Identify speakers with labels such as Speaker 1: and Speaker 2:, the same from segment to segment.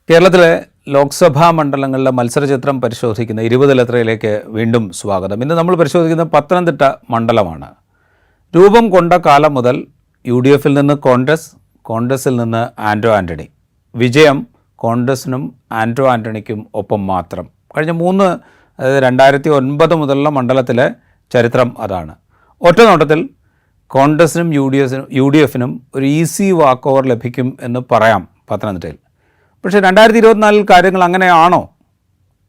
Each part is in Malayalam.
Speaker 1: കേരളത്തിലെ ലോക്സഭാ മണ്ഡലങ്ങളിലെ മത്സരചിത്രം പരിശോധിക്കുന്ന 20 ലെത്രയിലേക്ക് വീണ്ടും സ്വാഗതം. ഇന്ന് നമ്മൾ പരിശോധിക്കുന്ന പത്തനംതിട്ട മണ്ഡലമാണ്. രൂപം കൊണ്ട കാലം മുതൽ UDF നിന്ന് കോൺഗ്രസ്, കോൺഗ്രസിൽ നിന്ന് ആൻഡ്രോ ആൻ്റണി. വിജയം കോൺഗ്രസിനും ആൻഡ്രോ ആൻ്റണിക്കും ഒപ്പം മാത്രം. കഴിഞ്ഞ അതായത് 2009 മുതലുള്ള മണ്ഡലത്തിലെ ചരിത്രം അതാണ്. ഒറ്റ നോട്ടത്തിൽ കോൺഗ്രസിനും UDFനും ഒരു ഈസി വാക്ക് ഓവർ ലഭിക്കും എന്ന് പറയാം പത്തനംതിട്ടയിൽ. പക്ഷേ 2024 കാര്യങ്ങൾ അങ്ങനെയാണോ?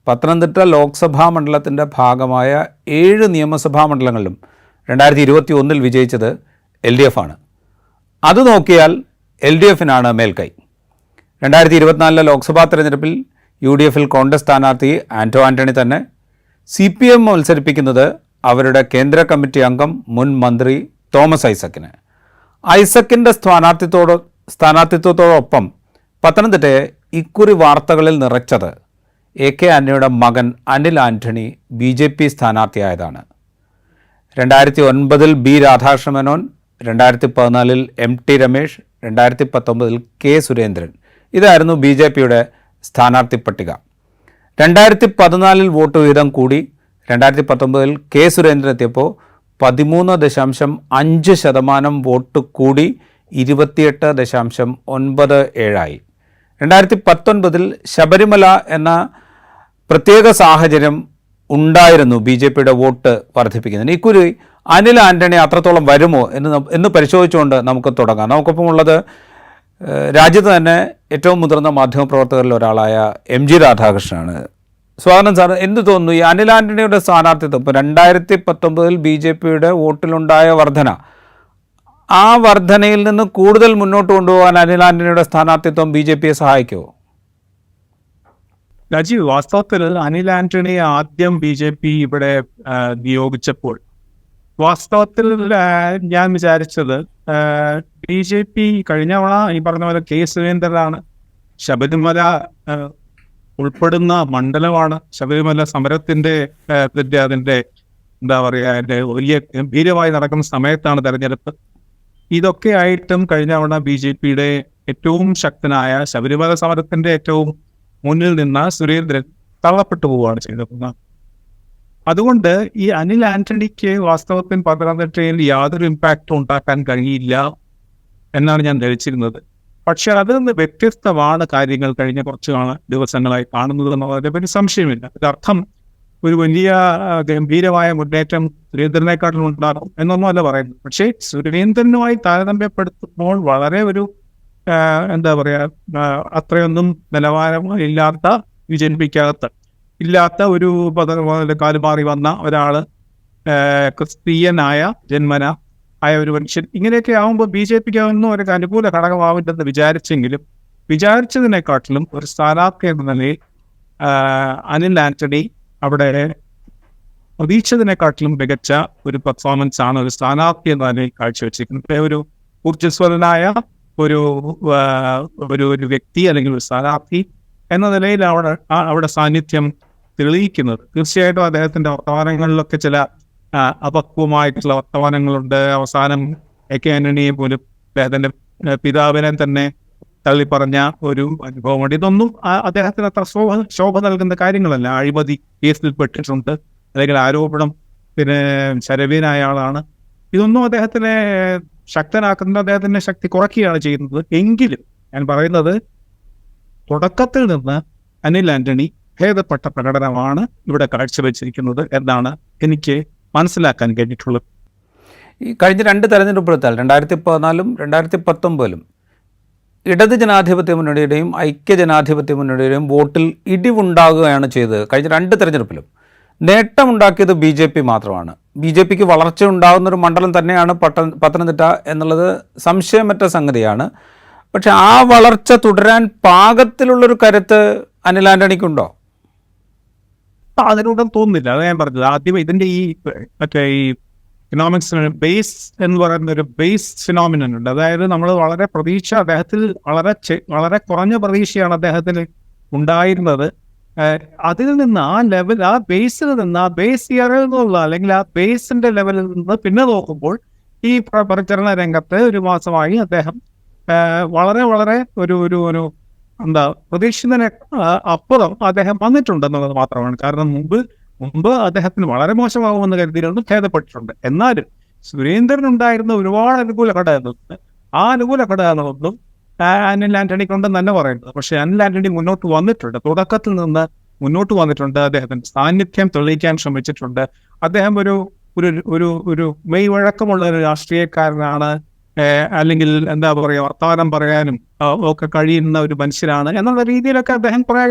Speaker 1: പത്തനംതിട്ട ലോക്സഭാ മണ്ഡലത്തിൻ്റെ ഭാഗമായ 7 നിയമസഭാ മണ്ഡലങ്ങളിലും 2021 വിജയിച്ചത് LDF ആണ്. അത് നോക്കിയാൽ LDFനാണ് മേൽക്കൈ. 2024 ലോക്സഭാ തെരഞ്ഞെടുപ്പിൽ UDFൽ കോൺഗ്രസ് സ്ഥാനാർത്ഥി ആൻഡ്രോ ആൻ്റണി തന്നെ. CPM മത്സരിപ്പിക്കുന്നത് അവരുടെ കേന്ദ്ര കമ്മിറ്റി അംഗം മുൻ മന്ത്രി തോമസ് ഐസക്കിന്. ഐസക്കിൻ്റെ സ്ഥാനാർത്ഥിത്വത്തോടൊപ്പം പത്തനംതിട്ടയെ ഇക്കുറി വാർത്തകളിൽ നിറച്ചത് AK ആൻ്റണിയുടെ മകൻ Anil Antony BJP സ്ഥാനാർത്ഥിയായതാണ്. 2009 B Radhakrishna Menon, 2014 MT Ramesh, 2019 K Surendran. ഇതായിരുന്നു BJPയുടെ സ്ഥാനാർത്ഥി പട്ടിക. 2014 വോട്ട് വിഹിതം കൂടി 2019 K സുരേന്ദ്രൻ എത്തിയപ്പോൾ 13.5% വോട്ട് കൂടി 28.97 2019 ശബരിമല എന്ന പ്രത്യേക സാഹചര്യം ഉണ്ടായിരുന്നു BJPയുടെ വോട്ട് വർദ്ധിപ്പിക്കുന്നതിന്. ഇക്കുറി അനിൽ ആൻ്റണി അത്രത്തോളം വരുമോ എന്ന് പരിശോധിച്ചുകൊണ്ട് നമുക്ക് തുടങ്ങാം. നമുക്കൊപ്പം ഉള്ളത് രാജ്യത്ത് തന്നെ ഏറ്റവും മുതിർന്ന മാധ്യമപ്രവർത്തകരിൽ ഒരാളായ MG രാധാകൃഷ്ണനാണ്. സ്വാഗതം സാർ. എന്ത് തോന്നുന്നു ഈ അനിൽ ആൻ്റണിയുടെ സ്ഥാനാർത്ഥിത്വം? ഇപ്പോൾ 2019 BJPയുടെ വോട്ടിലുണ്ടായ വർധന, ആ വർധനയിൽ നിന്ന് കൂടുതൽ മുന്നോട്ട് കൊണ്ടുപോകാൻ അനിൽ ആൻ്റണിയുടെ സ്ഥാനാർത്ഥിത്വം BJPയെ സഹായിക്കുമോ?
Speaker 2: രാജീവ്, വാസ്തവത്തിൽ അനിൽ ആൻ്റണിയെ ആദ്യം BJP ഇവിടെ നിയോഗിച്ചപ്പോൾ വാസ്തവത്തിൽ ഞാൻ വിചാരിച്ചത് BJP കഴിഞ്ഞ തവണ ഈ പറഞ്ഞ പോലെ K സുരേന്ദ്രനാണ്. ശബരിമല ഉൾപ്പെടുന്ന മണ്ഡലമാണ്. ശബരിമല സമരത്തിൻ്റെ അതിൻ്റെ എന്താ പറയുക, അതിൻ്റെ വലിയ ഗംഭീരമായി നടക്കുന്ന സമയത്താണ് തെരഞ്ഞെടുപ്പ്. ഇതൊക്കെ ആയിട്ടും കഴിഞ്ഞ തവണ BJPയുടെ ഏറ്റവും ശക്തനായ ശബരിമല സമരത്തിൻ്റെ ഏറ്റവും മുന്നിൽ നിന്ന സുരേന്ദ്രൻ തള്ളപ്പെട്ടു പോവുകയാണ് ചെയ്തത്. അതുകൊണ്ട് ഈ അനിൽ ആൻ്റണിക്ക് വാസ്തവത്തിൽ പത്തനംതിട്ടയിൽ യാതൊരു ഇമ്പാക്റ്റും ഉണ്ടാക്കാൻ കഴിയില്ല എന്നാണ് ഞാൻ ധരിച്ചിരുന്നത്. പക്ഷെ അതിൽ നിന്ന് വ്യത്യസ്തമാണ് കാര്യങ്ങൾ കഴിഞ്ഞ കുറച്ച് ദിവസങ്ങളായി കാണുന്നത് എന്നുള്ളതിനെ പറ്റി സംശയമില്ല. ഇതിനർത്ഥം ഒരു വലിയ ഗംഭീരമായ മുന്നേറ്റം സുരേന്ദ്രനെക്കാട്ടിലും ഉണ്ടാകും എന്നൊന്നുമല്ല പറയുന്നത്. പക്ഷേ സുരേന്ദ്രനുമായി താരതമ്യപ്പെടുത്തുമ്പോൾ വളരെ ഒരു എന്താ പറയുക, അത്രയൊന്നും നിലവാരമില്ലാത്ത BJPക്കകത്ത് ഇല്ലാത്ത ഒരു കാലുമാറി വന്ന ഒരാൾ, ക്രിസ്തീയനായ ജന്മന ആയ ഒരു മനുഷ്യൻ, ഇങ്ങനെയൊക്കെ ആകുമ്പോൾ BJPക്ക് ഒരു അനുകൂല ഘടകമാവില്ലെന്ന് വിചാരിച്ചതിനെക്കാട്ടിലും ഒരു സ്ഥാനാർത്ഥി എന്ന നിലയിൽ അനിൽ ആൻ്റണി അവിടെ പ്രതീക്ഷിച്ചതിനെക്കാട്ടിലും മികച്ച ഒരു പെർഫോമൻസ് ആണ് ഒരു സ്ഥാനാർത്ഥി എന്ന നിലയിൽ കാഴ്ചവെച്ചിരിക്കുന്നത്. ഒരു ഊർജ്ജസ്വലനായ ഒരു വ്യക്തി അല്ലെങ്കിൽ ഒരു സ്ഥാനാർത്ഥി എന്ന നിലയിൽ അവിടെ സാന്നിധ്യം തെളിയിക്കുന്നത്. തീർച്ചയായിട്ടും അദ്ദേഹത്തിൻ്റെ വർത്തമാനങ്ങളിലൊക്കെ ചില അപക്വമായിട്ടുള്ള വർത്തമാനങ്ങളുണ്ട്. അവസാനം AK ആൻ്റണിയെ പോലും അദ്ദേഹത്തിൻ്റെ പിതാവിനെ തന്നെ തള്ളിപ്പറഞ്ഞ ഒരു അനുഭവമുണ്ട്. ഇതൊന്നും അദ്ദേഹത്തിന് അത്ര ശോഭ നൽകുന്ന കാര്യങ്ങളല്ല. അഴിമതി കേസിൽ പെട്ടിട്ടുണ്ട്, അല്ലെങ്കിൽ ആരോപണം ശരവീനായ ആളാണ്. ഇതൊന്നും അദ്ദേഹത്തിനെ ശക്തനാക്കുന്നത്, അദ്ദേഹത്തിൻ്റെ ശക്തി കുറയ്ക്കുകയാണ് ചെയ്യുന്നത്. എങ്കിലും ഞാൻ പറയുന്നത്, തുടക്കത്തിൽ നിന്ന് അനിൽ ആൻ്റണി ഭേദപ്പെട്ട പ്രകടനമാണ് ഇവിടെ കാഴ്ചവെച്ചിരിക്കുന്നത് എന്നാണ് എനിക്ക് മനസ്സിലാക്കാൻ കഴിഞ്ഞിട്ടുള്ളത്.
Speaker 1: ഈ കഴിഞ്ഞ 2 തെരഞ്ഞെടുപ്പെടുത്താൽ 2014 2019 ഇടത് ജനാധിപത്യ മുന്നണിയുടെയും ഐക്യജനാധിപത്യ മുന്നണിയുടെയും വോട്ടിൽ ഇടിവുണ്ടാകുകയാണ് ചെയ്തത്. കഴിഞ്ഞ 2 തെരഞ്ഞെടുപ്പിലും നേട്ടമുണ്ടാക്കിയത് BJP മാത്രമാണ്. BJPക്ക് വളർച്ച ഉണ്ടാകുന്നൊരു മണ്ഡലം തന്നെയാണ് പത്തനംതിട്ട എന്നുള്ളത് സംശയമറ്റ സംഗതിയാണ്. പക്ഷെ ആ വളർച്ച തുടരാൻ പാകത്തിലുള്ളൊരു കരുത്ത് അനിൽ ആൻ്റണിക്കുണ്ടോ?
Speaker 2: അതിനോടൊന്നും തോന്നുന്നില്ല. അത് ഞാൻ പറഞ്ഞത്. ആദ്യം ഇതിൻ്റെ ഈ ഇക്കണോമിക്സ് ബേസ് എന്ന് പറയുന്ന ഒരു ബേസ് ഫിനോമിനൻ ഉണ്ട്. അതായത് നമ്മൾ വളരെ പ്രതീക്ഷ അദ്ദേഹത്തിൽ വളരെ കുറഞ്ഞ പ്രതീക്ഷയാണ് അദ്ദേഹത്തിന് ഉണ്ടായിരുന്നത്. അതിൽ നിന്ന് ആ ബേസിൽ നിന്ന് ആ ബേസ് ഇയറിൽ നിന്നുള്ള അല്ലെങ്കിൽ ആ ബേസിന്റെ ലെവലിൽ നിന്ന് പിന്നെ നോക്കുമ്പോൾ ഈ പ്രചരണ രംഗത്ത് ഒരു മാസമായി അദ്ദേഹം വളരെ വളരെ ഒരു പ്രതീക്ഷിതനെ അപ്പുറം അദ്ദേഹം വന്നിട്ടുണ്ടെന്നുള്ളത് മാത്രമാണ്. കാരണം മുമ്പ് അദ്ദേഹത്തിന് വളരെ മോശമാകുമെന്ന് കരുതിയിരുന്നു, ഭേദപ്പെട്ടിട്ടുണ്ട്. എന്നാലും സുരേന്ദ്രൻ ഉണ്ടായിരുന്ന ഒരുപാട് അനുകൂല ഘടകങ്ങളുണ്ട്. ആ അനുകൂല ഘടകങ്ങളൊന്നും അനിൽ ആന്റണിക്കുണ്ടെന്ന് തന്നെ പറയുന്നത്. പക്ഷെ അനിൽ ആന്റണി മുന്നോട്ട് വന്നിട്ടുണ്ട്, തുടക്കത്തിൽ നിന്ന് മുന്നോട്ട് വന്നിട്ടുണ്ട്. അദ്ദേഹത്തിന്റെ സാന്നിധ്യം തെളിയിക്കാൻ ശ്രമിച്ചിട്ടുണ്ട്. അദ്ദേഹം ഒരു ഒരു ഒരു ഒരു മെയ് വഴക്കമുള്ള ഒരു രാഷ്ട്രീയക്കാരനാണ്, അല്ലെങ്കിൽ എന്താ പറയുക, വർത്തമാനം പറയാനും ഒക്കെ കഴിയുന്ന ഒരു മനുഷ്യനാണ് എന്നുള്ള രീതിയിലൊക്കെ അദ്ദേഹം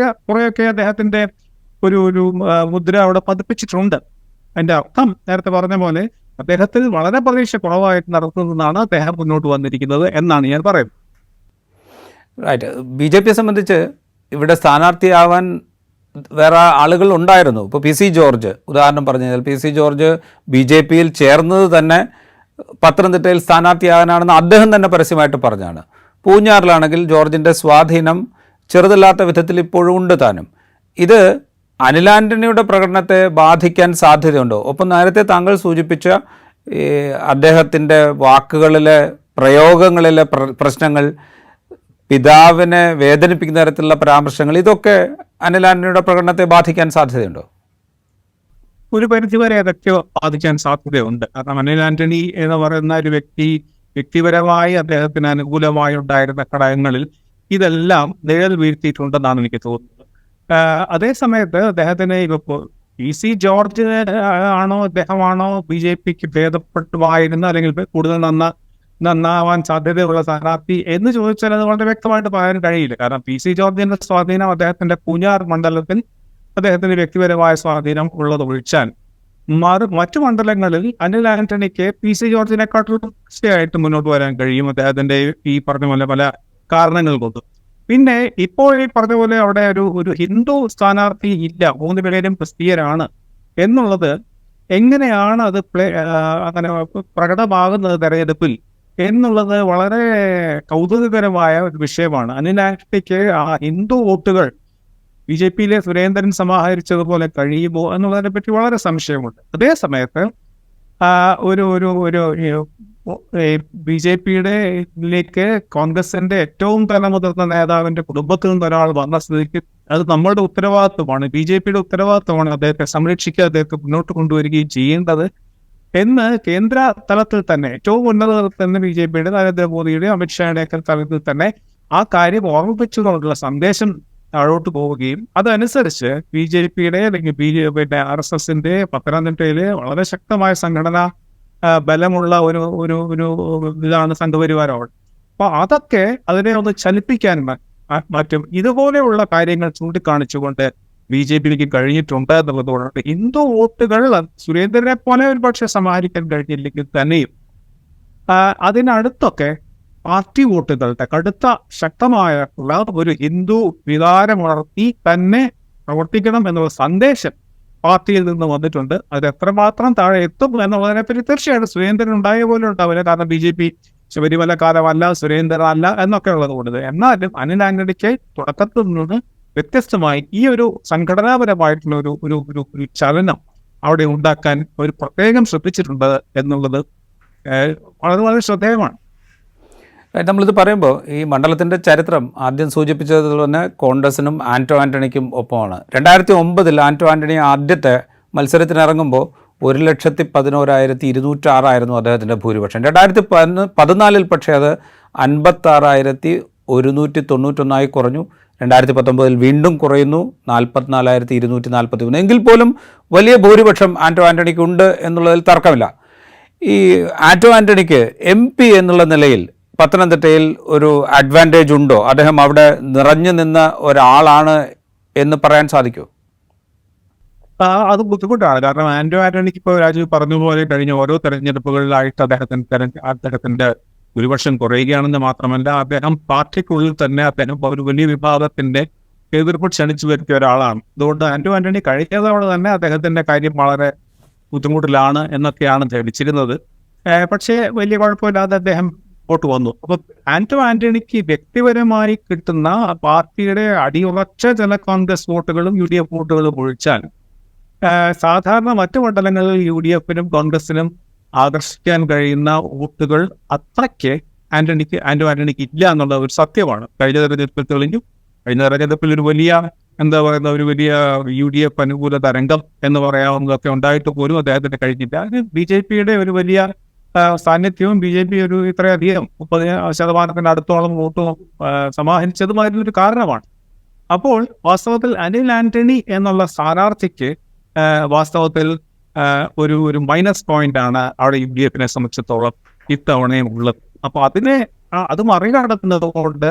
Speaker 2: കുറെയൊക്കെ അദ്ദേഹത്തിന്റെ ഒരു മുദ്ര അവിടെ പതിപ്പിച്ചിട്ടുണ്ട്. അതിന്റെ അർത്ഥം നേരത്തെ പറഞ്ഞ പോലെ അദ്ദേഹത്തിൽ വളരെ പ്രതീക്ഷ കുറവായിട്ട് നടത്തുന്നതാണ് അദ്ദേഹം മുന്നോട്ട് വന്നിരിക്കുന്നത് എന്നാണ് ഞാൻ പറയുന്നത്.
Speaker 1: റൈറ്റ്. ബി ജെ പിയെ സംബന്ധിച്ച് ഇവിടെ സ്ഥാനാർത്ഥിയാവാൻ വേറെ ആളുകൾ ഉണ്ടായിരുന്നു. ഇപ്പോൾ പി സി ജോർജ് ഉദാഹരണം പറഞ്ഞു കഴിഞ്ഞാൽ, P C George B J പിയിൽ ചേർന്നത് തന്നെ പത്തനംതിട്ടയിൽ സ്ഥാനാർത്ഥിയാകാനാണെന്ന് അദ്ദേഹം തന്നെ പരസ്യമായിട്ട് പറഞ്ഞാണ്. പൂഞ്ഞാറിലാണെങ്കിൽ ജോർജിൻ്റെ സ്വാധീനം ചെറുതല്ലാത്ത വിധത്തിൽ ഇപ്പോഴും ഉണ്ട് താനും. ഇത് അനിൽ ആന്റണിയുടെ പ്രകടനത്തെ ബാധിക്കാൻ സാധ്യതയുണ്ടോ? ഒപ്പം നേരത്തെ താങ്കൾ സൂചിപ്പിച്ച അദ്ദേഹത്തിൻ്റെ വാക്കുകളിലെ പ്രയോഗങ്ങളിലെ പ്രശ്നങ്ങൾ, പിതാവിനെ വേദനിപ്പിക്കുന്ന തരത്തിലുള്ള പരാമർശങ്ങൾ, ഇതൊക്കെ അനിൽ ആന്റണിയുടെ പ്രകടനത്തെ ബാധിക്കാൻ സാധ്യതയുണ്ടോ?
Speaker 2: ഒരു പരിധിവരെ അതൊക്കെ ബാധിക്കാൻ സാധ്യതയുണ്ട്. കാരണം അനിൽ ആന്റണി എന്ന് പറയുന്ന ഒരു വ്യക്തിപരമായി അദ്ദേഹത്തിന് അനുകൂലമായി ഉണ്ടായിരുന്ന ഘടകങ്ങളിൽ ഇതെല്ലാം നിഴൽ വീഴ്ത്തിയിട്ടുണ്ടെന്നാണ് എനിക്ക് തോന്നുന്നത്. അതേസമയത്ത് അദ്ദേഹത്തിന് ഇപ്പോൾ പി സി ജോർജ് അദ്ദേഹമാണോ ബി ജെ പിക്ക് ഭേദപ്പെട്ടുമായിരുന്ന അല്ലെങ്കിൽ കൂടുതൽ നന്നാവാൻ സാധ്യതയുള്ള സ്ഥാനാർത്ഥി എന്ന് ചോദിച്ചാൽ അത് വളരെ വ്യക്തമായിട്ട് പറയാൻ കഴിയില്ല. കാരണം പി സി ജോർജിന്റെ സ്വാധീനം അദ്ദേഹത്തിന്റെ പൂഞ്ഞാർ മണ്ഡലത്തിൽ അദ്ദേഹത്തിന് വ്യക്തിപരമായ സ്വാധീനം ഉള്ളത് ഒഴിച്ചാൽ മറ്റു മണ്ഡലങ്ങളിൽ അനിൽ ആന്റണിക്ക് പി സി ജോർജിനെക്കാട്ടും തീർച്ചയായിട്ടും മുന്നോട്ട് വരാൻ കഴിയും, അദ്ദേഹത്തിന്റെ ഈ പറഞ്ഞ പോലെ പല കാരണങ്ങൾ കൊണ്ട്. പിന്നെ ഇപ്പോൾ ഈ പറഞ്ഞ പോലെ അവിടെ ഒരു ഹിന്ദു സ്ഥാനാർത്ഥി ഇല്ല, 3 പേരും ക്രിസ്തീയരാണ് എന്നുള്ളത് എങ്ങനെയാണ് അത് അങ്ങനെ പ്രകടമാകുന്നത് തെരഞ്ഞെടുപ്പിൽ എന്നുള്ളത് വളരെ കൗതുകകരമായ ഒരു വിഷയമാണ്. അനിൽ ആന്റണിക്ക് ആ ഹിന്ദു വോട്ടുകൾ ബി ജെ പിയിലെ സുരേന്ദ്രൻ സമാഹരിച്ചതുപോലെ കഴിയുമോ എന്നുള്ളതിനെ പറ്റി വളരെ സംശയമുണ്ട്. അതേസമയത്ത് ബി ജെ പിയിലേക്ക് കോൺഗ്രസിന്റെ ഏറ്റവും തലമുതിർന്ന നേതാവിന്റെ കുടുംബത്തിൽ നിന്ന് ഒരാൾ വന്ന സ്ഥിതിക്ക് അത് നമ്മളുടെ ഉത്തരവാദിത്വമാണ്, ബി ജെ പിയുടെ ഉത്തരവാദിത്വമാണ് അദ്ദേഹത്തെ സംരക്ഷിക്കുക, അദ്ദേഹത്തെ മുന്നോട്ട് കൊണ്ടുവരികയും ചെയ്യേണ്ടത് എന്ന് കേന്ദ്ര തലത്തിൽ തന്നെ, ഏറ്റവും ഉന്നത തലത്തിൽ തന്നെ ബി ജെ പിയുടെ നരേന്ദ്രമോദിയുടെ അമിത്ഷായുടെയൊക്കെ തലത്തിൽ തന്നെ ആ കാര്യം ഓർമ്മിപ്പിച്ചുകൊണ്ടുള്ള സന്ദേശം താഴോട്ട് പോവുകയും അതനുസരിച്ച് ബി ജെ പിയുടെ അല്ലെങ്കിൽ പിന്നെ RSSന്റെ പത്തനംതിട്ടയിലെ വളരെ ശക്തമായ സംഘടനാ ബലമുള്ള ഒരു ഇതാണ് സംഘപരിവാരമാണ്. അപ്പൊ അതൊക്കെ അതിനെ ഒന്ന് ചലിപ്പിക്കാൻ മറ്റും ഇതുപോലെയുള്ള കാര്യങ്ങൾ ചൂണ്ടിക്കാണിച്ചുകൊണ്ട് ബി ജെ പിക്ക് കഴിഞ്ഞിട്ടുണ്ട് എന്നുള്ളതുകൊണ്ട് ഹിന്ദു വോട്ടുകൾ സുരേന്ദ്രനെ പോലെ ഒരു പക്ഷെ സമാഹരിക്കാൻ കഴിഞ്ഞില്ലെങ്കിൽ തന്നെയും അതിനടുത്തൊക്കെ പാർട്ടി വോട്ടുകളുടെ കടുത്ത ശക്തമായ ഒരു ഹിന്ദു വികാരമുണർത്തി തന്നെ പ്രവർത്തിക്കണം എന്നുള്ള സന്ദേശം പാർട്ടിയിൽ നിന്ന് വന്നിട്ടുണ്ട്. അത് എത്രമാത്രം താഴെ എത്തും എന്നുള്ളതിനെപ്പറ്റി തീർച്ചയായിട്ടും സുരേന്ദ്രൻ ഉണ്ടായ പോലെ ഉണ്ടാവില്ല. കാരണം ബി ജെ പി ശബരിമലക്കാരമല്ല, സുരേന്ദ്രൻ അല്ല എന്നൊക്കെ ഉള്ളത് കൊണ്ട്. എന്നാലും അനിൽ ആന്റണിക്ക് തുടക്കത്തിൽ നിന്ന് വ്യത്യസ്തമായി ഈ ഒരു സംഘടനാപരമായിട്ടുള്ള ഒരു ചലനം അവിടെ ഉണ്ടാക്കാൻ ഒരു പ്രത്യേകം ശ്രദ്ധിച്ചിട്ടുണ്ട് എന്നുള്ളത് വളരെ വളരെ ശ്രദ്ധേയമാണ്.
Speaker 1: നമ്മളിത് പറയുമ്പോൾ ഈ മണ്ഡലത്തിൻ്റെ ചരിത്രം ആദ്യം സൂചിപ്പിച്ചതുപോലെ തന്നെ കോൺഗ്രസിനും ആന്റോ ആന്റണിക്കും ഒപ്പമാണ്. 2009 ആന്റോ ആന്റണി ആദ്യത്തെ മത്സരത്തിനിറങ്ങുമ്പോൾ 1,11,206 ആയിരുന്നു അദ്ദേഹത്തിൻ്റെ ഭൂരിപക്ഷം. 2014 പക്ഷേ അത് 56,191 കുറഞ്ഞു. 2019 വീണ്ടും കുറയുന്നു, 44,243. എങ്കിൽ പോലും വലിയ ഭൂരിപക്ഷം ആന്റോ ആന്റണിക്കുണ്ട് എന്നുള്ളതിൽ തർക്കമില്ല. ഈ ആന്റോ ആന്റണിക്ക് MP എന്നുള്ള നിലയിൽ പത്തനംതിട്ടയിൽ ഒരു അഡ്വാൻറ്റേജ് ഉണ്ടോ? അദ്ദേഹം അവിടെ നിറഞ്ഞു നിന്ന ഒരാളാണ് എന്ന് പറയാൻ സാധിക്കുമോ?
Speaker 2: അത് ബുദ്ധിമുട്ടാണ്. കാരണം ആന്റോ ആന്റണിക്ക് ഇപ്പോൾ രാജു പറഞ്ഞതുപോലെ കഴിഞ്ഞ ഓരോ തെരഞ്ഞെടുപ്പുകളിലായിട്ട് അദ്ദേഹത്തിന്റെ ഭൂരിപക്ഷം കുറയുകയാണെന്ന് മാത്രമല്ല, അദ്ദേഹം പാർട്ടിക്കുള്ളിൽ തന്നെ അദ്ദേഹം ഒരു വലിയ വിഭാഗത്തിന്റെ എതിർപ്പ് ക്ഷണിച്ചു വരുത്തിയ ഒരാളാണ്. അതുകൊണ്ട് ആന്റോ ആന്റണി കഴിഞ്ഞ തവണ തന്നെ അദ്ദേഹത്തിന്റെ കാര്യം വളരെ ബുദ്ധിമുട്ടിലാണ് എന്നൊക്കെയാണ് ധരിച്ചിരുന്നത്. പക്ഷേ വലിയ കുഴപ്പമില്ലാതെ അദ്ദേഹം വോട്ട് വന്നു. അപ്പൊ ആന്റോ ആന്റണിക്ക് വ്യക്തിപരമായി കിട്ടുന്ന പാർട്ടിയുടെ അടിയുറച്ച ചില കോൺഗ്രസ് വോട്ടുകളും UDF വോട്ടുകളും ഒഴിച്ചാൽ സാധാരണ മറ്റു മണ്ഡലങ്ങളിൽ UDFനും കോൺഗ്രസിനും ആകർഷിക്കാൻ കഴിയുന്ന വോട്ടുകൾ അത്രയ്ക്ക് ആന്റോ ആന്റണിക്ക് ഇല്ല എന്നുള്ള ഒരു സത്യമാണ്. കഴിഞ്ഞ തെരഞ്ഞെടുപ്പിൽ തെളിഞ്ഞു. കഴിഞ്ഞ തെരഞ്ഞെടുപ്പിൽ ഒരു വലിയ എന്താ പറയുന്ന ഒരു വലിയ UDF അനുകൂല തരംഗം എന്ന് പറയാവുന്നതൊക്കെ ഉണ്ടായിട്ട് പോലും അദ്ദേഹത്തിന് കഴിഞ്ഞില്ല. അത് BJP-യുടെ ഒരു വലിയ സാന്നിധ്യവും BJP ഒരു ഇത്രയധികം 30% അടുത്തോളം വോട്ട് സമാഹരിച്ചതുമായിരുന്നൊരു കാരണമാണ്. അപ്പോൾ വാസ്തവത്തിൽ അനിൽ ആന്റണി എന്നുള്ള സ്ഥാനാർത്ഥിക്ക് വാസ്തവത്തിൽ ഒരു മൈനസ് പോയിന്റ് ആണ് അവിടെ UDF-നെ സംബന്ധിച്ചിടത്തോളം ഇത്തവണയും ഉള്ളത്. അപ്പോൾ അത് മറികടക്കുന്നത് കൊണ്ട്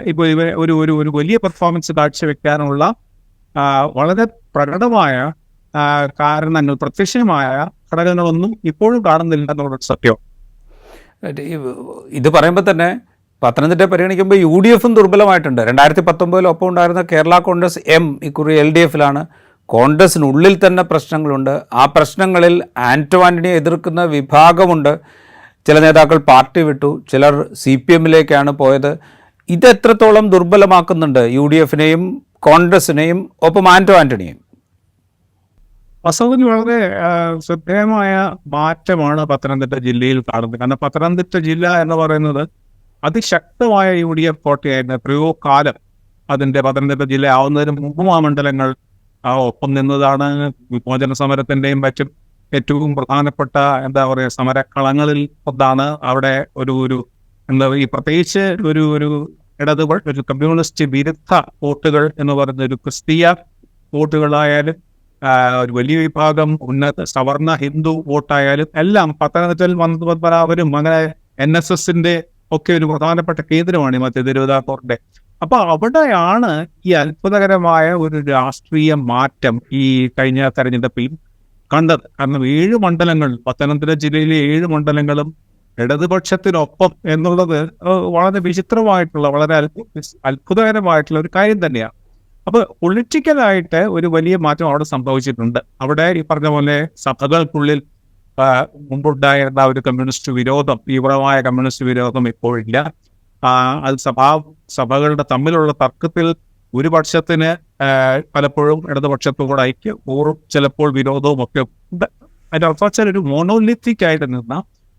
Speaker 2: ഇപ്പോൾ ഒരു വലിയ പെർഫോമൻസ് കാഴ്ചവെക്കാനുള്ള വളരെ പ്രകടമായ കാരണങ്ങൾ, പ്രത്യക്ഷമായ ഘടകങ്ങളൊന്നും ഇപ്പോഴും കാണുന്നില്ല എന്നുള്ളത് സത്യം.
Speaker 1: ഇത് പറയുമ്പോൾ തന്നെ പത്തനംതിട്ട പരിഗണിക്കുമ്പോൾ UDF-ഉം ദുർബലമായിട്ടുണ്ട്. 2019 ഒപ്പം ഉണ്ടായിരുന്ന കേരള കോൺഗ്രസ് ഇക്കുറി LDF-ലാണ്. കോൺഗ്രസിനുള്ളിൽ തന്നെ പ്രശ്നങ്ങളുണ്ട്. ആ പ്രശ്നങ്ങളിൽ ആന്റോ ആന്റണിയെ എതിർക്കുന്ന വിഭാഗമുണ്ട്. ചില നേതാക്കൾ പാർട്ടി വിട്ടു, ചിലർ CPM-ലേക്കാണ് പോയത്. ഇത് എത്രത്തോളം ദുർബലമാക്കുന്നുണ്ട് UDF-നെയും കോൺഗ്രസിനെയും ഒപ്പം ആന്റോ ആന്റണിയും?
Speaker 2: വാസ്തവത്തിൽ വളരെ ശ്രദ്ധേയമായ മാറ്റമാണ് പത്തനംതിട്ട ജില്ലയിൽ കാണുന്നത്. കാരണം പത്തനംതിട്ട ജില്ല എന്ന് പറയുന്നത് അതിശക്തമായ UDF കോട്ടയായിരുന്നു എത്രയോ കാലം. അതിൻ്റെ പത്തനംതിട്ട ജില്ല ആവുന്നതിന് മുമ്പും ആ മണ്ഡലങ്ങൾ ഒപ്പം നിന്നതാണ്. വിമോചന സമരത്തിൻ്റെയും മറ്റും ഏറ്റവും പ്രധാനപ്പെട്ട എന്താ പറയുക സമരക്കളങ്ങളിൽ ഒന്നാണ്. അവിടെ ഒരു പ്രത്യേകിച്ച് ഒരു ഒരു കമ്മ്യൂണിസ്റ്റ് വിരുദ്ധ വോട്ടുകൾ എന്ന് പറയുന്ന ഒരു ക്രിസ്തീയ വോട്ടുകളായാലും ഒരു വലിയ വിഭാഗം ഉന്നത സവർണ ഹിന്ദു വോട്ടായാലും എല്ലാം പത്തനംതിട്ടയിൽ വന്നവരും അങ്ങനെ NSS-ന്റെ ഒക്കെ ഒരു പ്രധാനപ്പെട്ട കേന്ദ്രമാണ് ഈ മധ്യ തിരുവിതാംകൂറിന്റെ. അപ്പൊ അവിടെയാണ് ഈ അത്ഭുതകരമായ ഒരു രാഷ്ട്രീയ മാറ്റം ഈ കഴിഞ്ഞ തെരഞ്ഞെടുപ്പിൽ കണ്ടത്. കാരണം 7 മണ്ഡലങ്ങൾ, പത്തനംതിട്ട ജില്ലയിലെ 7 മണ്ഡലങ്ങളും ഇടതുപക്ഷത്തിനൊപ്പം എന്നുള്ളത് വളരെ വിചിത്രമായിട്ടുള്ള, വളരെ അത്ഭുതകരമായിട്ടുള്ള ഒരു കാര്യം തന്നെയാണ്. അപ്പൊ പൊളിറ്റിക്കലായിട്ട് ഒരു വലിയ മാറ്റം അവിടെ സംഭവിച്ചിട്ടുണ്ട്. അവിടെ ഈ പറഞ്ഞ പോലെ സഭകൾക്കുള്ളിൽ മുമ്പുണ്ടായിരുന്ന ഒരു കമ്മ്യൂണിസ്റ്റ് വിരോധം, തീവ്രമായ കമ്മ്യൂണിസ്റ്റ് വിരോധം ഇപ്പോഴില്ല. അത് സഭകളുടെ തമ്മിലുള്ള തർക്കത്തിൽ ഒരു പക്ഷത്തിന് പലപ്പോഴും ഇടതുപക്ഷത്തോട് ഐക്യപൂർവ്വം ചിലപ്പോൾ വിരോധവും ഒക്കെ ഉണ്ട്. അതിന്റെ അർത്ഥം ഒരു മോണോലിത്തിക് ആയിട്ട് നിന്ന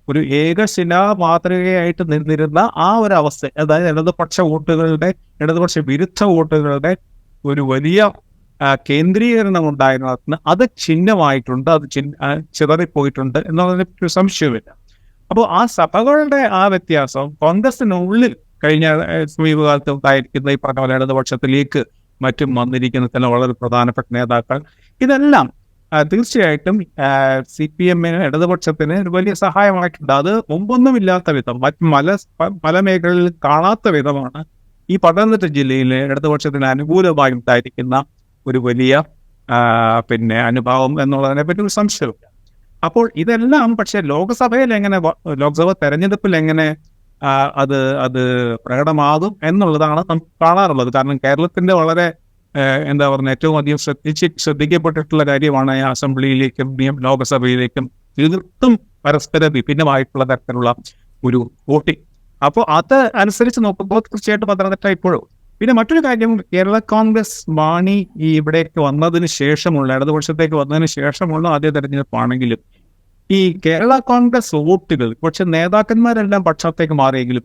Speaker 2: ഒരു ഏകശിലാ മാതൃകയായിട്ട് നിന്നിരുന്ന ആ ഒരു അവസ്ഥ, അതായത് ഇടതുപക്ഷ വിരുദ്ധ വോട്ടുകളുടെ ഒരു വലിയ കേന്ദ്രീകരണം ഉണ്ടായിരുന്നതിന് അത് ചിഹ്നമായിട്ടുണ്ട്, അത് ചിതറിപ്പോയിട്ടുണ്ട് എന്നുള്ളതിന് ഒരു സംശയമില്ല. അപ്പോൾ ആ സഭകളുടെ ആ വ്യത്യാസം കോൺഗ്രസിനുള്ളിൽ കഴിഞ്ഞ സമീപകാലത്ത് ഉണ്ടായിരിക്കുന്ന ഈ പറഞ്ഞ പോലെ ഇടതുപക്ഷത്തിലേക്ക് മറ്റും വന്നിരിക്കുന്ന ചില വളരെ പ്രധാനപ്പെട്ട നേതാക്കൾ, ഇതെല്ലാം തീർച്ചയായിട്ടും CPM-ന് ഇടതുപക്ഷത്തിന് ഒരു വലിയ സഹായമായിട്ടുണ്ട്. അത് മുമ്പൊന്നും ഇല്ലാത്ത വിധം, പല മേഖലകളിൽ കാണാത്ത വിധമാണ് ഈ പത്തനംതിട്ട ജില്ലയിലെ ഇടതുപക്ഷത്തിന് അനുകൂലമായി ഉണ്ടായിരിക്കുന്ന ഒരു വലിയ അനുഭാവം എന്നുള്ളതിനെ പറ്റി ഒരു സംശയമില്ല. അപ്പോൾ ഇതെല്ലാം പക്ഷെ ലോക്സഭ തെരഞ്ഞെടുപ്പിൽ എങ്ങനെ അത് പ്രകടമാകും എന്നുള്ളതാണ് നമുക്ക് കാണാറുള്ളത്. കാരണം കേരളത്തിന്റെ വളരെ എന്താ പറയുക ഏറ്റവും അധികം ശ്രദ്ധിക്കപ്പെട്ടിട്ടുള്ള കാര്യമാണ് അസംബ്ലിയിലേക്കും ലോകസഭയിലേക്കും തീർത്തും പരസ്പര വിഭിന്നമായിട്ടുള്ള തരത്തിലുള്ള ഒരു വോട്ടിംഗ്. അപ്പോൾ അത് അനുസരിച്ച് നോക്കുമ്പോൾ തീർച്ചയായിട്ടും പത്തനംതിട്ട ഇപ്പോഴും. പിന്നെ മറ്റൊരു കാര്യം, കേരള കോൺഗ്രസ് മാണി ഇവിടേക്ക് വന്നതിന് ശേഷമുള്ള, ഇടതുപക്ഷത്തേക്ക് വന്നതിന് ശേഷമുള്ള ആദ്യ തെരഞ്ഞെടുപ്പാണെങ്കിലും ഈ കേരള കോൺഗ്രസ് വോട്ടുകൾ, പക്ഷെ നേതാക്കന്മാരെല്ലാം പക്ഷത്തേക്ക് മാറിയെങ്കിലും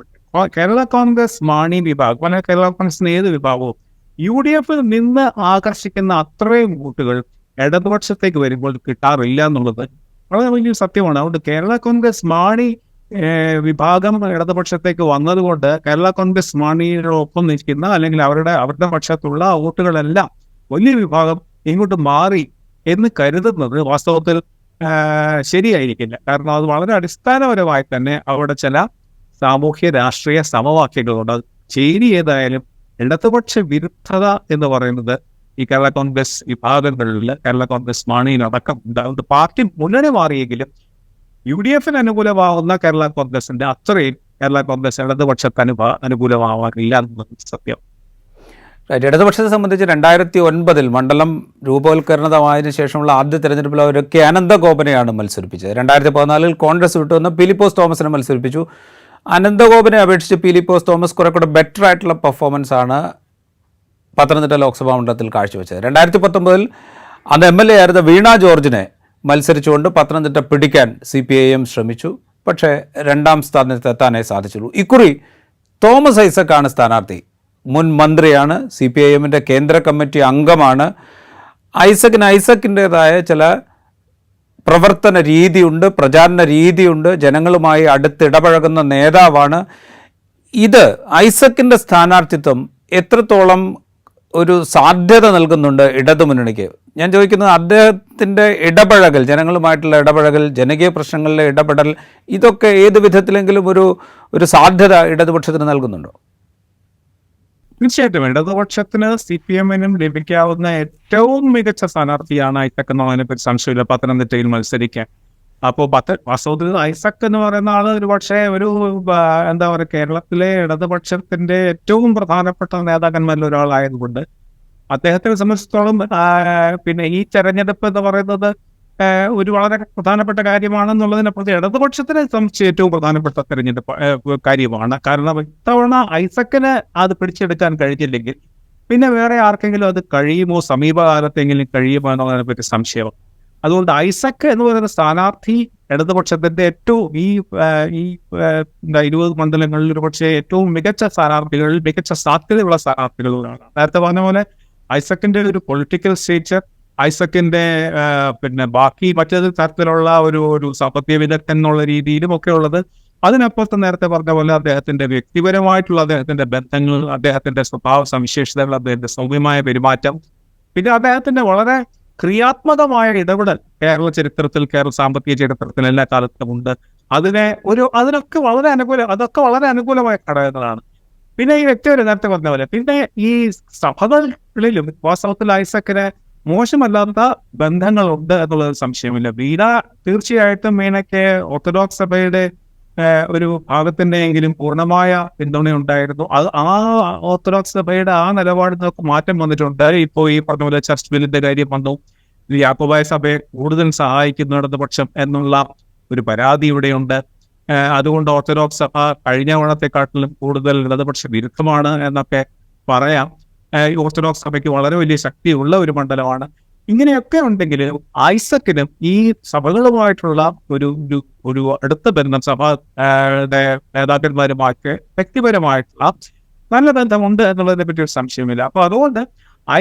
Speaker 2: കേരള കോൺഗ്രസ് മാണി വിഭാഗം, അല്ലെങ്കിൽ കേരള കോൺഗ്രസിന് ഏത് വിഭാഗവും UDF-ൽ നിന്ന് ആകർഷിക്കുന്ന അത്രയും വോട്ടുകൾ ഇടതുപക്ഷത്തേക്ക് വരുമ്പോൾ കിട്ടാറില്ല എന്നുള്ളത് വളരെ വലിയ സത്യമാണ്. അതുകൊണ്ട് കേരള കോൺഗ്രസ് മാണി വിഭാഗം ഇടതുപക്ഷത്തേക്ക് വന്നതുകൊണ്ട് കേരള കോൺഗ്രസ് മാണിയോടൊപ്പം നിൽക്കുന്ന അല്ലെങ്കിൽ അവരുടെ പക്ഷത്തുള്ള വോട്ടുകളെല്ലാം വലിയ വിഭാഗം ഇങ്ങോട്ട് മാറി എന്ന് കരുതുന്നത് വാസ്തവത്തിൽ ശരിയായിരിക്കില്ല. കാരണം അത് വളരെ അടിസ്ഥാനപരമായി തന്നെ അവിടെ ചില സാമൂഹ്യ രാഷ്ട്രീയ സമവാക്യങ്ങളുണ്ട്. ചേരി ഏതായാലും ഇടതുപക്ഷ വിരുദ്ധത എന്ന് പറയുന്നത് ഈ കേരള കോൺഗ്രസ് വിഭാഗങ്ങളിൽ കേരള കോൺഗ്രസ് മാണിയിലടക്കം ഉണ്ടാകുന്നത്. പാർട്ടി മുന്നണി മാറിയെങ്കിലും UDF-ന് അനുകൂലമാവുന്ന കേരള കോൺഗ്രസിന്റെ അത്രയും കേരള കോൺഗ്രസ് ഇടതുപക്ഷത്തിന് അനുകൂലമാവാറില്ല എന്നുള്ളത് സത്യം.
Speaker 1: ഇടതുപക്ഷത്തെ സംബന്ധിച്ച് 2009 മണ്ഡലം രൂപവൽക്കരണമായതിനു ശേഷമുള്ള ആദ്യ തെരഞ്ഞെടുപ്പിൽ അവരൊക്കെ അനന്തഗോപനെയാണ് മത്സരിപ്പിച്ചത്. 2014 കോൺഗ്രസ് വിട്ടുവന്ന് പീലിപ്പോസ് തോമസിനെ മത്സരിപ്പിച്ചു. അനന്തഗോപനെ അപേക്ഷിച്ച് പീലിപ്പോസ് തോമസ് കുറെ കൂടെ ബെറ്റർ ആയിട്ടുള്ള പെർഫോമൻസ് ആണ് പത്തനംതിട്ട ലോക്സഭാ മണ്ഡലത്തിൽ കാഴ്ചവെച്ചത്. 2019 അന്ന് MLA ആയിരുന്ന വീണ ജോർജിനെ മത്സരിച്ചുകൊണ്ട് പത്തനംതിട്ട പിടിക്കാൻ CPIM ശ്രമിച്ചു. പക്ഷേ 2ാം സ്ഥാനത്ത് എത്താനേ സാധിച്ചുള്ളൂ. ഇക്കുറി തോമസ് ഐസക്കാണ് സ്ഥാനാർത്ഥി. മുൻ മന്ത്രിയാണ്, CPIM-ൻ്റെ കേന്ദ്ര കമ്മിറ്റി അംഗമാണ്. ഐസക്കിൻ്റേതായ ചില പ്രവർത്തന രീതിയുണ്ട്, പ്രചാരണ രീതിയുണ്ട്, ജനങ്ങളുമായി അടുത്തിടപഴകുന്ന നേതാവാണ്. ഇത് ഐസക്കിൻ്റെ സ്ഥാനാർത്ഥിത്വം എത്രത്തോളം ഒരു സാധ്യത നൽകുന്നുണ്ട് ഇടതുമുന്നണിക്ക്? ഞാൻ ചോദിക്കുന്നത്, അദ്ദേഹത്തിൻ്റെ ഇടപഴകൽ, ജനങ്ങളുമായിട്ടുള്ള ഇടപഴകൽ, ജനകീയ പ്രശ്നങ്ങളിലെ ഇടപെടൽ, ഇതൊക്കെ ഏത് വിധത്തിലെങ്കിലും ഒരു സാധ്യത ഇടതുപക്ഷത്തിന് നൽകുന്നുണ്ടോ?
Speaker 2: തീർച്ചയായിട്ടും ഇടതുപക്ഷത്തിന് CPM-നും ലഭിക്കാവുന്ന ഏറ്റവും മികച്ച സ്ഥാനാർത്ഥിയാണ് ഐസക് എന്നുള്ളതിനെ പറ്റി സംശയമില്ല പത്തനംതിട്ടയിൽ മത്സരിക്കാൻ. അപ്പോൾ വാസ്തവത്തിൽ ഐസക് എന്ന് പറയുന്ന ആൾ ഒരു പക്ഷേ എന്താ പറയുക, കേരളത്തിലെ ഇടതുപക്ഷത്തിന്റെ ഏറ്റവും പ്രധാനപ്പെട്ട നേതാക്കന്മാരിൽ ഒരാളായതുകൊണ്ട് അദ്ദേഹത്തെ സംബന്ധിച്ചിടത്തോളം പിന്നെ ഈ തെരഞ്ഞെടുപ്പ് എന്ന് പറയുന്നത് ഒരു വളരെ പ്രധാനപ്പെട്ട കാര്യമാണെന്നുള്ളതിനപ്പുറത്ത് ഇടതുപക്ഷത്തിനെ സംബന്ധിച്ച് ഏറ്റവും പ്രധാനപ്പെട്ട തെരഞ്ഞെടുപ്പ് കാര്യമാണ്. കാരണം ഇത്തവണ ഐസക്കിന് അത് പിടിച്ചെടുക്കാൻ കഴിഞ്ഞില്ലെങ്കിൽ പിന്നെ വേറെ ആർക്കെങ്കിലും അത് കഴിയുമോ, സമീപകാലത്തെങ്കിലും കഴിയുമോ എന്നുള്ളതിനെ പറ്റി സംശയമാണ്. അതുകൊണ്ട് ഐസക് എന്ന് പറയുന്ന സ്ഥാനാർത്ഥി ഇടതുപക്ഷത്തിന്റെ ഏറ്റവും ഈ 20 മണ്ഡലങ്ങളിൽ ഒരു പക്ഷേ ഏറ്റവും മികച്ച സ്ഥാനാർത്ഥികളിൽ, മികച്ച സാധ്യതയുള്ള സ്ഥാനാർത്ഥികളിലാണ്. നേരത്തെ പറഞ്ഞ പോലെ ഐസക്കിന്റെ ഒരു പൊളിറ്റിക്കൽ സ്റ്റേച്ചർ, ഐസക്കിന്റെ പിന്നെ ബാക്കി മറ്റേത് തരത്തിലുള്ള ഒരു സാമ്പത്തിക വിദഗ്ധൻ എന്നുള്ള രീതിയിലും ഒക്കെ ഉള്ളത്. അതിനപ്പുറത്ത് നേരത്തെ പറഞ്ഞ പോലെ അദ്ദേഹത്തിന്റെ വ്യക്തിപരമായിട്ടുള്ള അദ്ദേഹത്തിന്റെ ബന്ധങ്ങൾ, അദ്ദേഹത്തിന്റെ സ്വഭാവ സവിശേഷതകൾ, അദ്ദേഹത്തിന്റെ സൗമ്യമായ പെരുമാറ്റം, പിന്നെ അദ്ദേഹത്തിന്റെ വളരെ ക്രിയാത്മകമായ ഇടപെടൽ കേരള ചരിത്രത്തിൽ, കേരള സാമ്പത്തിക ചരിത്രത്തിൽ എല്ലാ കാലത്തും ഉണ്ട്. അതൊക്കെ വളരെ അനുകൂലമായ ഘടകങ്ങളാണ്. പിന്നെ ഈ വ്യക്തിപരം നേരത്തെ പറഞ്ഞ പോലെ പിന്നെ ഈ സഭകളിലും വാസ്തവത്തിൽ ഐസക്കിന് മോശമല്ലാത്ത ബന്ധങ്ങളുണ്ട് എന്നുള്ളത് സംശയമില്ല. വീണ തീർച്ചയായിട്ടും വീണയ്ക്ക് ഓർത്തഡോക്സ് സഭയുടെ ഒരു ഭാഗത്തിൻ്റെയെങ്കിലും പൂർണ്ണമായ പിന്തുണയുണ്ടായിരുന്നു. ആ ഓർത്തഡോക്സ് സഭയുടെ ആ നിലപാടിൽ നിന്നൊക്കെ മാറ്റം വന്നിട്ടുണ്ട്. ഇപ്പോൾ ഈ പറഞ്ഞ പോലെ ചർച്ച് ബില്ലിന്റെ കാര്യം വന്നു, യാക്കോബായ സഭയെ കൂടുതൽ സഹായിക്കുന്ന ഇടതുപക്ഷം എന്നുള്ള ഒരു പരാതി ഇവിടെയുണ്ട്. അതുകൊണ്ട് ഓർത്തഡോക്സ് സഭ കഴിഞ്ഞ ഓണത്തെക്കാട്ടിലും കൂടുതൽ ഇടതുപക്ഷ വിരുദ്ധമാണ് എന്നൊക്കെ പറയാം. ഓർത്തഡോക്സ് സഭയ്ക്ക് വളരെ വലിയ ശക്തിയുള്ള ഒരു മണ്ഡലമാണ്. ഇങ്ങനെയൊക്കെ ഉണ്ടെങ്കിൽ ഐസക്കിനും ഈ സഭകളുമായിട്ടുള്ള ഒരു അടുത്ത ബന്ധം, സഭ നേതാക്കന്മാരുമായിട്ട് വ്യക്തിപരമായിട്ടുള്ള നല്ല ബന്ധമുണ്ട് എന്നുള്ളതിനെ പറ്റി ഒരു സംശയമില്ല. അപ്പൊ അതുകൊണ്ട്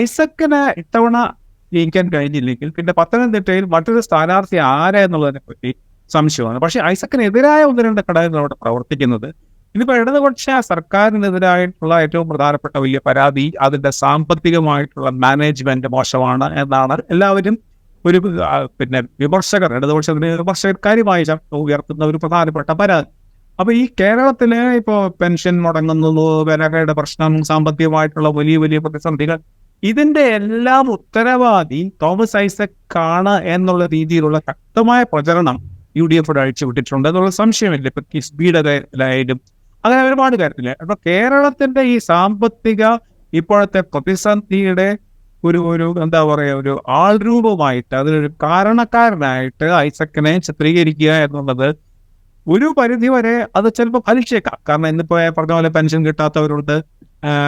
Speaker 2: ഐസക്കിന് ഇത്തവണ ജയിക്കാൻ കഴിഞ്ഞില്ലെങ്കിൽ പിന്നെ പത്തനംതിട്ടയിൽ മറ്റൊരു സ്ഥാനാർത്ഥി ആരാ എന്നുള്ളതിനെ പറ്റി സംശയമാണ്. പക്ഷെ ഐസക്കിനെതിരായ 1-2 ഘടകങ്ങൾ അവിടെ പ്രവർത്തിക്കുന്നത്. ഇതിപ്പോ ഇടതുപക്ഷ സർക്കാരിനെതിരായിട്ടുള്ള ഏറ്റവും പ്രധാനപ്പെട്ട വലിയ പരാതി അതിന്റെ സാമ്പത്തികമായിട്ടുള്ള മാനേജ്മെന്റ് മോശമാണ് എന്നാണ് എല്ലാവരും പിന്നെ ഇടതുപക്ഷത്തിന് വിമർശകർ കാര്യമായി ഉയർത്തുന്ന ഒരു പ്രധാനപ്പെട്ട പരാതി. അപ്പൊ ഈ കേരളത്തിലെ ഇപ്പോ പെൻഷൻ മുടങ്ങുന്നു, വിലകളുടെ പ്രശ്നം, സാമ്പത്തികമായിട്ടുള്ള വലിയ വലിയ പ്രതിസന്ധികൾ, ഇതിന്റെ എല്ലാം ഉത്തരവാദി തോമസ് ഐസക് ആണ് എന്നുള്ള രീതിയിലുള്ള ശക്തമായ പ്രചരണം UDF അഴിച്ചുവിട്ടിട്ടുണ്ട് എന്നുള്ള സംശയമില്ല. ഇപ്പൊ കിസ്ബിയുടെ കാര്യത്തിലായാലും അങ്ങനെ ഒരുപാട് കാര്യത്തില്ല. അപ്പൊ കേരളത്തിന്റെ ഈ സാമ്പത്തിക ഇപ്പോഴത്തെ പ്രതിസന്ധിയുടെ ഒരു എന്താ പറയുക, ഒരു ആൾരൂപമായിട്ട്, അതിനൊരു കാരണക്കാരനായിട്ട് ഐസക്കിനെ ചിത്രീകരിക്കുക എന്നുള്ളത് ഒരു പരിധി വരെ അത് ചിലപ്പോൾ ഫലിച്ചേക്കാം. കാരണം ഇന്നിപ്പോ പറഞ്ഞ പോലെ പെൻഷൻ കിട്ടാത്തവരുണ്ട്,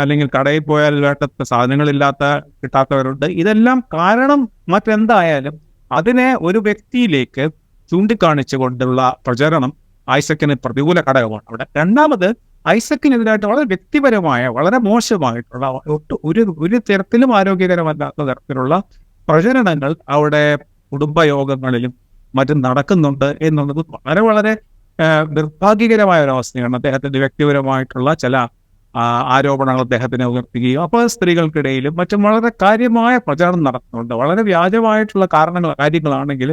Speaker 2: അല്ലെങ്കിൽ കടയിൽ പോയാൽ വേണ്ട സാധനങ്ങളില്ലാത്ത കിട്ടാത്തവരുണ്ട്. ഇതെല്ലാം കാരണം മറ്റെന്തായാലും അതിനെ ഒരു വ്യക്തിയിലേക്ക് ചൂണ്ടിക്കാണിച്ചുകൊണ്ടുള്ള പ്രചരണം ഐസക്കിന് പ്രതികൂല ഘടകമാണ് അവിടെ. രണ്ടാമത് ഐസക്കിനെതിരായിട്ട് വളരെ വ്യക്തിപരമായ, വളരെ മോശമായിട്ടുള്ള ഒരു തരത്തിലും ആരോഗ്യകരമല്ലാത്ത തരത്തിലുള്ള പ്രചരണങ്ങൾ അവിടെ കുടുംബയോഗങ്ങളിലും മറ്റും നടക്കുന്നുണ്ട് എന്നുള്ളത് വളരെ വളരെ നിർഭാഗ്യകരമായ ഒരു അവസ്ഥയാണ്. അദ്ദേഹത്തിന്റെ വ്യക്തിപരമായിട്ടുള്ള ചില ആരോപണങ്ങൾ അദ്ദേഹത്തിനെ ഉയർത്തുകയും അപ്പോൾ സ്ത്രീകൾക്കിടയിലും മറ്റും വളരെ കാര്യമായ പ്രചരണം നടത്തുന്നുണ്ട്. വളരെ വ്യാജമായിട്ടുള്ള കാര്യങ്ങളാണെങ്കിൽ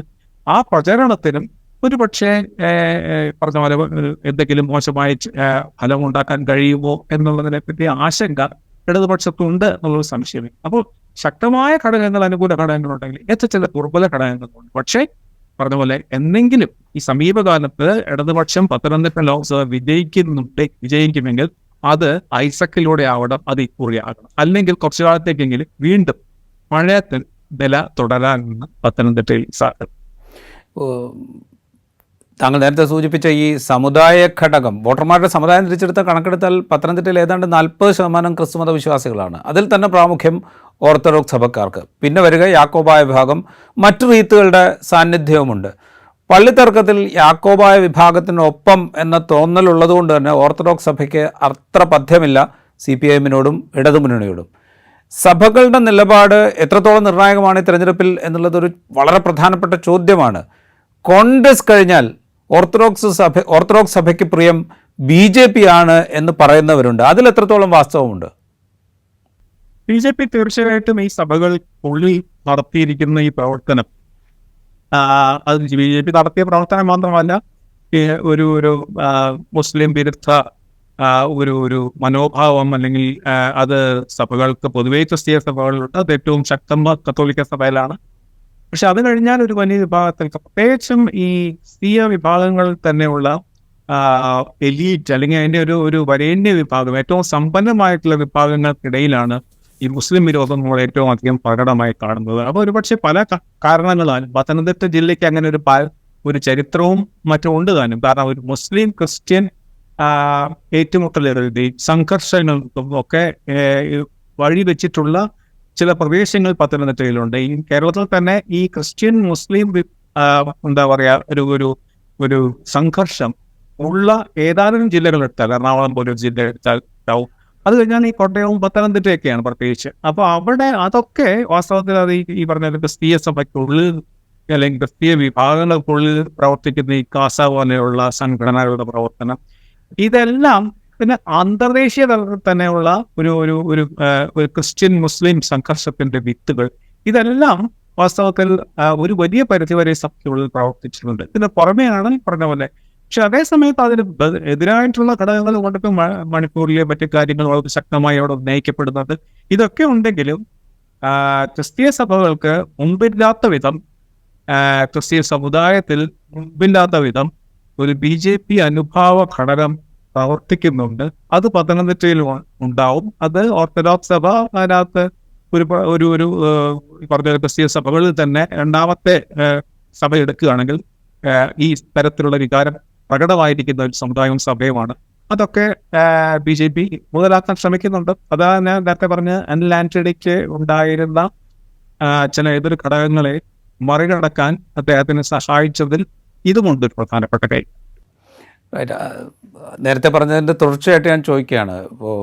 Speaker 2: ആ പ്രചരണത്തിനും ഒരു പക്ഷേ പറഞ്ഞ പോലെ എന്തെങ്കിലും മോശമായി ഫലമുണ്ടാക്കാൻ കഴിയുമോ എന്നുള്ളതിനെ പറ്റി ആശങ്ക ഇടതുപക്ഷത്തുണ്ട് എന്നുള്ളൊരു സംശയം. അപ്പോൾ ശക്തമായ ഘടകങ്ങൾ, അനുകൂല ഘടകങ്ങളുണ്ടെങ്കിൽ ചില ദുർബല ഘടകങ്ങളുണ്ട്. പക്ഷേ പറഞ്ഞ പോലെ എന്തെങ്കിലും ഈ സമീപകാലത്ത് ഇടതുപക്ഷം പത്തനംതിട്ട ലോക്സഭ വിജയിക്കുമെങ്കിൽ അത് ഐസക്കിലൂടെ ആവണം, അത് ഇക്കുറിയാകണം. അല്ലെങ്കിൽ കുറച്ചു കാലത്തേക്കെങ്കിലും വീണ്ടും പഴയ നില തുടരാനുള്ള പത്തനംതിട്ടയിൽ സാധ്യത.
Speaker 1: താങ്കൾ നേരത്തെ സൂചിപ്പിച്ച ഈ സമുദായ ഘടകം, വോട്ടർമാരുടെ സമുദായം തിരിച്ചെടുത്ത കണക്കെടുത്താൽ പത്തനംതിട്ടയിൽ ഏതാണ്ട് 40% ക്രിസ്തുമത വിശ്വാസികളാണ്. അതിൽ തന്നെ പ്രാമുഖ്യം ഓർത്തഡോക്സ് സഭക്കാർക്ക്. പിന്നെ വരിക യാക്കോബായ വിഭാഗം, മറ്റു റീത്തുകളുടെ സാന്നിധ്യവുമുണ്ട്. പള്ളിത്തർക്കത്തിൽ യാക്കോബായ വിഭാഗത്തിനൊപ്പം എന്ന തോന്നലുള്ളതുകൊണ്ട് തന്നെ ഓർത്തഡോക്സ് സഭയ്ക്ക് അത്ര പഥ്യമില്ല. CPIM-നോടും ഇടതുമുന്നണിയോടും. സഭകളുടെ നിലപാട് എത്രത്തോളം നിർണായകമാണ് ഈ തെരഞ്ഞെടുപ്പിൽ എന്നുള്ളതൊരു വളരെ പ്രധാനപ്പെട്ട ചോദ്യമാണ്. കോൺഗ്രസ് കഴിഞ്ഞാൽ ഓർത്തഡോക്സ് സഭയ്ക്ക് പ്രിയം BJP ആണ് എന്ന് പറയുന്നവരുണ്ട്. അതിലെത്രത്തോളം വാസ്തവമുണ്ട്?
Speaker 2: BJP തീർച്ചയായിട്ടും ഈ സഭകൾക്കുള്ളിൽ നടത്തിയിരിക്കുന്ന ഈ പ്രവർത്തനം, അത് BJP നടത്തിയ പ്രവർത്തനം മാത്രമല്ല, ഒരു മുസ്ലിം വിരുദ്ധ ഒരു മനോഭാവം, അല്ലെങ്കിൽ അത് സഭകൾക്ക് പൊതുവേ ക്രിസ്തീയ സഭകളിലുണ്ട്. അത് ഏറ്റവും ശക്തമായ കത്തോലിക്ക സഭയിലാണ്. പക്ഷെ അത് കഴിഞ്ഞാൽ ഒരു വലിയ വിഭാഗത്തിൽ, പ്രത്യേകിച്ചും ഈ ക്രിസ്തീയ വിഭാഗങ്ങളിൽ തന്നെയുള്ള എലീറ്റ്, അല്ലെങ്കിൽ അതിൻ്റെ ഒരു വരേണ്യ വിഭാഗം, ഏറ്റവും സമ്പന്നമായിട്ടുള്ള വിഭാഗങ്ങൾക്കിടയിലാണ് ഈ മുസ്ലിം വിരോധം നമ്മൾ ഏറ്റവും അധികം പ്രകടമായി കാണുന്നത്. അപ്പോൾ ഒരുപക്ഷെ പല കാരണങ്ങളാലും പത്തനംതിട്ട ജില്ലയ്ക്ക് അങ്ങനെ ഒരു ചരിത്രവും മറ്റും ഉണ്ട് താനും. കാരണം ഒരു മുസ്ലിം ക്രിസ്ത്യൻ ഏറ്റുമുട്ടലുകളുടെയും സംഘർഷങ്ങൾക്കും ഒക്കെ വഴിവെച്ചിട്ടുള്ള ചില പ്രദേശങ്ങൾ പത്തനംതിട്ടയിലുണ്ട്. ഈ കേരളത്തിൽ തന്നെ ഈ ക്രിസ്ത്യൻ മുസ്ലിം എന്താ പറയുക ഒരു സംഘർഷം ഉള്ള ഏതാനും ജില്ലകൾ എടുത്താൽ, എറണാകുളം പോലൊരു ജില്ല എടുത്താൽ ഉണ്ടാവും. അത് കഴിഞ്ഞാൽ ഈ കോട്ടയവും പത്തനംതിട്ടയൊക്കെയാണ് പ്രത്യേകിച്ച്. അപ്പോൾ അവിടെ അതൊക്കെ വാസ്തവത്തിൽ അത് ഈ പറഞ്ഞ ക്രിസ്തീയ സഭയ്ക്കുള്ളിൽ അല്ലെങ്കിൽ ക്രിസ്തീയ വിഭാഗങ്ങൾക്കുള്ളിൽ പ്രവർത്തിക്കുന്ന ഈ കാസ പോലെയുള്ള സംഘടനകളുടെ പ്രവർത്തനം, ഇതെല്ലാം പിന്നെ അന്തർദേശീയ തലത്തിൽ തന്നെയുള്ള ഒരു ക്രിസ്ത്യൻ മുസ്ലിം സംഘർഷത്തിന്റെ വിത്തുകൾ, ഇതെല്ലാം വാസ്തവത്തിൽ ഒരു വലിയ പരിധിവരെ സഭയ്ക്കുള്ളിൽ പ്രവർത്തിച്ചിട്ടുണ്ട്. ഇതിന് പുറമെയാണ് പറഞ്ഞ പോലെ. പക്ഷെ അതേ സമയത്ത് അതിന് എതിരായിട്ടുള്ള ഘടകങ്ങൾ കൊണ്ടൊക്കെ മണിപ്പൂരിലെ മറ്റു കാര്യങ്ങൾ വളരെ ശക്തമായി അവിടെ ഉന്നയിക്കപ്പെടുന്നുണ്ട്. ഇതൊക്കെ ഉണ്ടെങ്കിലും ക്രിസ്തീയ സഭകൾക്ക് മുമ്പില്ലാത്ത വിധം, ക്രിസ്തീയ സമുദായത്തിൽ മുമ്പില്ലാത്ത വിധം ഒരു BJP അനുഭാവ ഘടകം പ്രവർത്തിക്കുന്നുണ്ട്. അത് പത്തനംതിട്ടയിൽ ഉണ്ടാവും. അത് ഓർത്തഡോക്സ് സഭ അതിനകത്ത് ഒരു പറഞ്ഞ ക്രിസ്തീയ സഭകളിൽ തന്നെ രണ്ടാമത്തെ സഭ എടുക്കുകയാണെങ്കിൽ ഈ തരത്തിലുള്ള വികാരം പ്രകടമായിരിക്കുന്ന ഒരു സമുദായവും സഭയുമാണ്. അതൊക്കെ BJP മുതലാക്കാൻ ശ്രമിക്കുന്നുണ്ട്. അതാ ഞാൻ നേരത്തെ പറഞ്ഞ അനിൽ ആന്റണിക്ക് ഉണ്ടായിരുന്ന ചില എതിർ ഘടകങ്ങളെ മറികടക്കാൻ അദ്ദേഹത്തിന് സഹായിച്ചതിൽ ഇതുകൊണ്ടൊരു പ്രധാനപ്പെട്ട കാര്യം.
Speaker 1: നേരത്തെ പറഞ്ഞതിൻ്റെ തുടർച്ചയായിട്ട് ഞാൻ ചോദിക്കുകയാണ്. ഇപ്പോൾ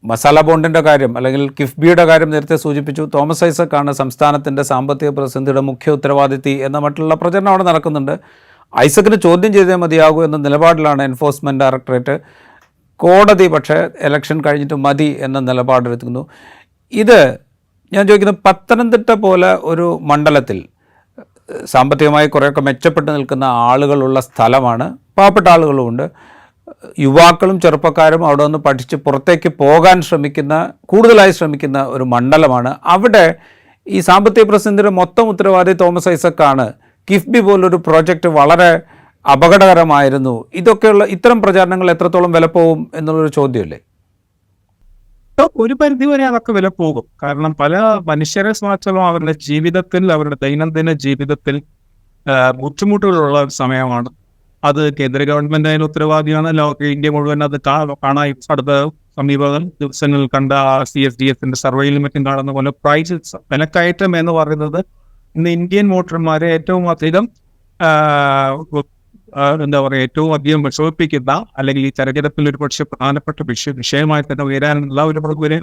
Speaker 1: മസാല ബോണ്ടിൻ്റെ കാര്യം അല്ലെങ്കിൽ കിഫ്ബിയുടെ കാര്യം നേരത്തെ സൂചിപ്പിച്ചു. തോമസ് ഐസക്കാണ് സംസ്ഥാനത്തിൻ്റെ സാമ്പത്തിക പ്രതിസന്ധിയുടെ മുഖ്യ ഉത്തരവാദിത്തി എന്ന മറ്റുള്ള പ്രചരണം അവിടെ നടക്കുന്നുണ്ട്. ഐസക്കിന് ചോദ്യം ചെയ്തേ മതിയാകൂ എന്ന നിലപാടിലാണ് എൻഫോഴ്സ്മെൻറ്റ് ഡയറക്ടറേറ്റ്. കോടതി പക്ഷേ ഇലക്ഷൻ കഴിഞ്ഞിട്ട് മതി എന്ന നിലപാടെടുക്കുന്നു. ഇത് ഞാൻ ചോദിക്കുന്നത്, പത്തനംതിട്ട പോലെ ഒരു മണ്ഡലത്തിൽ സാമ്പത്തികമായി കുറേയൊക്കെ മെച്ചപ്പെട്ട് നിൽക്കുന്ന ആളുകളുള്ള സ്ഥലമാണ്, പാവപ്പെട്ട ആളുകളുമുണ്ട്, യുവാക്കളും ചെറുപ്പക്കാരും അവിടെ നിന്ന് പഠിച്ച് പുറത്തേക്ക് പോകാൻ കൂടുതലായി ശ്രമിക്കുന്ന ഒരു മണ്ഡലമാണ്. അവിടെ ഈ സാമ്പത്തിക പ്രതിസന്ധിയുടെ മൊത്തം ഉത്തരവാദി തോമസ് ഐസക്കാണ്. കിഫ്ബി പോലൊരു പ്രോജക്റ്റ് വളരെ അപകടകരമായിരുന്നു. ഇത്തരം പ്രചാരണങ്ങൾ എത്രത്തോളം വിലപ്പോവും എന്നുള്ളൊരു ചോദ്യമല്ലേ?
Speaker 2: ഒരു പരിധിവരെ അതൊക്കെ വില പോകും. കാരണം പല മനുഷ്യരെ സംബന്ധിച്ചും അവരുടെ ജീവിതത്തിൽ, അവരുടെ ദൈനംദിന ജീവിതത്തിൽ ബുദ്ധിമുട്ടുകളുള്ള ഒരു സമയമാണ്. അത് കേന്ദ്ര ഗവൺമെന്റ് അതിന് ഉത്തരവാദിയാണ്. ഇന്ത്യ മുഴുവൻ അത് അടുത്ത സമീപ ദിവസങ്ങളിൽ കണ്ട CSDS സർവേയിലും മറ്റും കാണുന്ന പോലെ വിലക്കയറ്റം എന്ന് പറയുന്നത് ഇന്ന് ഇന്ത്യൻ വോട്ടർമാരെ ഏറ്റവും അധികം ഏറ്റവും അധികം വിഷമിപ്പിക്കുന്ന, അല്ലെങ്കിൽ ഈ തെരഞ്ഞെടുപ്പിൽ ഒരു പക്ഷേ പ്രധാനപ്പെട്ട വിഷയമായി തന്നെ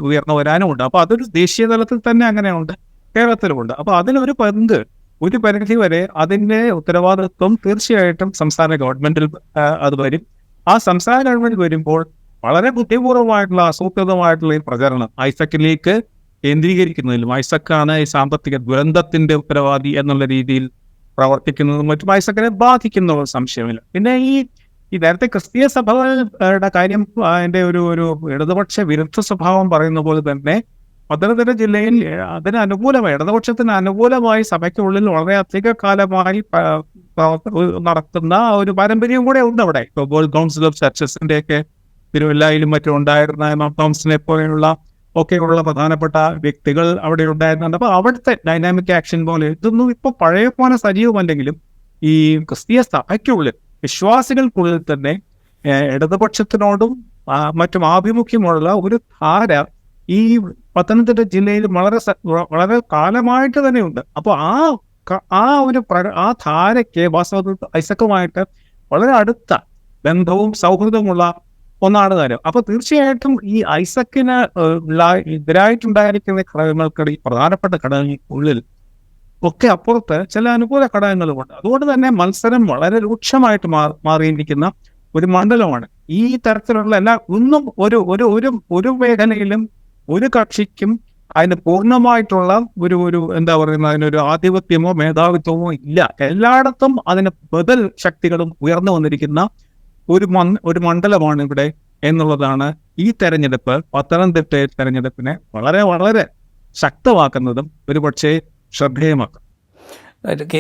Speaker 2: ഉയർന്നു വരാനുമുണ്ട്. അപ്പോൾ അതൊരു ദേശീയ തലത്തിൽ തന്നെ അങ്ങനെയുണ്ട്, കേരളത്തിലുമുണ്ട്. അപ്പോൾ അതിനൊരു പങ്ക്, ഒരു പരിധി വരെ അതിൻ്റെ ഉത്തരവാദിത്വം തീർച്ചയായിട്ടും സംസ്ഥാന ഗവൺമെന്റിൽ അത് വരും. ആ സംസ്ഥാന ഗവൺമെന്റ് വരുമ്പോൾ വളരെ ബുദ്ധിപൂർവമായിട്ടുള്ള ആസൂത്രിതമായിട്ടുള്ള ഈ പ്രചരണം ഐസക്കിലേക്ക് കേന്ദ്രീകരിക്കുന്നതിലും, ഐസക്കാണ് ഈ സാമ്പത്തിക ദുരന്തത്തിന്റെ ഉത്തരവാദി എന്നുള്ള രീതിയിൽ പ്രവർത്തിക്കുന്നതും മറ്റും ഐസക്കിനെ ബാധിക്കുന്ന സംശയമില്ല. പിന്നെ ഈ നേരത്തെ ക്രിസ്തീയ സഭകളുടെ കാര്യം, അതിന്റെ ഒരു ഇടതുപക്ഷ വിരുദ്ധ സ്വഭാവം പറയുന്ന പോലെ തന്നെ പത്തനംതിട്ട ജില്ലയിൽ അതിന് അനുകൂലമായി, ഇടതുപക്ഷത്തിന് അനുകൂലമായി സഭയ്ക്കുള്ളിൽ വളരെ അധിക കാലമായി നടത്തുന്ന ഒരു പാരമ്പര്യം കൂടെ ഉണ്ട് അവിടെ. ഇപ്പോൾ വേൾഡ് കൗൺസിൽ ഓഫ് ചർച്ചസിന്റെ ഒക്കെ തിരുവല്ലയിലും മറ്റും ഉണ്ടായിരുന്ന എം തോമസിനെ പോലെയുള്ള ഒക്കെയുള്ള പ്രധാനപ്പെട്ട വ്യക്തികൾ അവിടെ ഉണ്ടായിരുന്നുണ്ട്. അപ്പോൾ അവിടുത്തെ ഡൈനാമിക് ആക്ഷൻ പോലെ ഇതൊന്നും ഇപ്പോൾ പഴയ പോലെ സജീവമല്ലെങ്കിലും ഈ ക്രിസ്തീയ സഭയ്ക്കുള്ളിൽ, വിശ്വാസികൾക്കുള്ളിൽ തന്നെ ഇടതുപക്ഷത്തിനോടും മറ്റും ആഭിമുഖ്യമുള്ള ഒരു ധാര ഈ പത്തനംതിട്ട ജില്ലയിൽ വളരെ കാലമായിട്ട് തന്നെയുണ്ട്. അപ്പോൾ ആ ധാരയ്ക്ക് വാസ്തവത്തിൽ ഐസക്കുമായിട്ട് വളരെ അടുത്ത ബന്ധവും സൗഹൃദമുള്ള ഒന്നാണ് കാര്യം. അപ്പൊ തീർച്ചയായിട്ടും ഈ ഐസക്കിന് എതിരായിട്ടുണ്ടായിരിക്കുന്ന ഘടകങ്ങൾക്കിടയിൽ പ്രധാനപ്പെട്ട ഘടകങ്ങൾക്കുള്ളിൽ ഒക്കെ അപ്പുറത്ത് ചില അനുകൂല ഘടകങ്ങളുമുണ്ട്. അതുകൊണ്ട് തന്നെ മത്സരം വളരെ രൂക്ഷമായിട്ട് മാറിയിരിക്കുന്ന ഒരു മണ്ഡലമാണ്. ഈ തരത്തിലുള്ള ഒന്നും ഒരു ഒരു ഒരു ഒരു മേഖലയിലും ഒരു കക്ഷിക്കും അതിന് പൂർണ്ണമായിട്ടുള്ള ഒരു എന്താ പറയുന്നത്, അതിനൊരു ആധിപത്യമോ മേധാവിത്വമോ ഇല്ല. എല്ലായിടത്തും അതിന് ബദൽ ശക്തികളും ഉയർന്നു വന്നിരിക്കുന്ന ഒരു മണ്ഡലമാണ് ഇവിടെ എന്നുള്ളതാണ് ഈ തെരഞ്ഞെടുപ്പ് പത്തനംതിട്ട തെരഞ്ഞെടുപ്പിനെ വളരെ വളരെ ശക്തമാക്കുന്നതും ഒരുപക്ഷെ ശ്രദ്ധേയമാക്കും.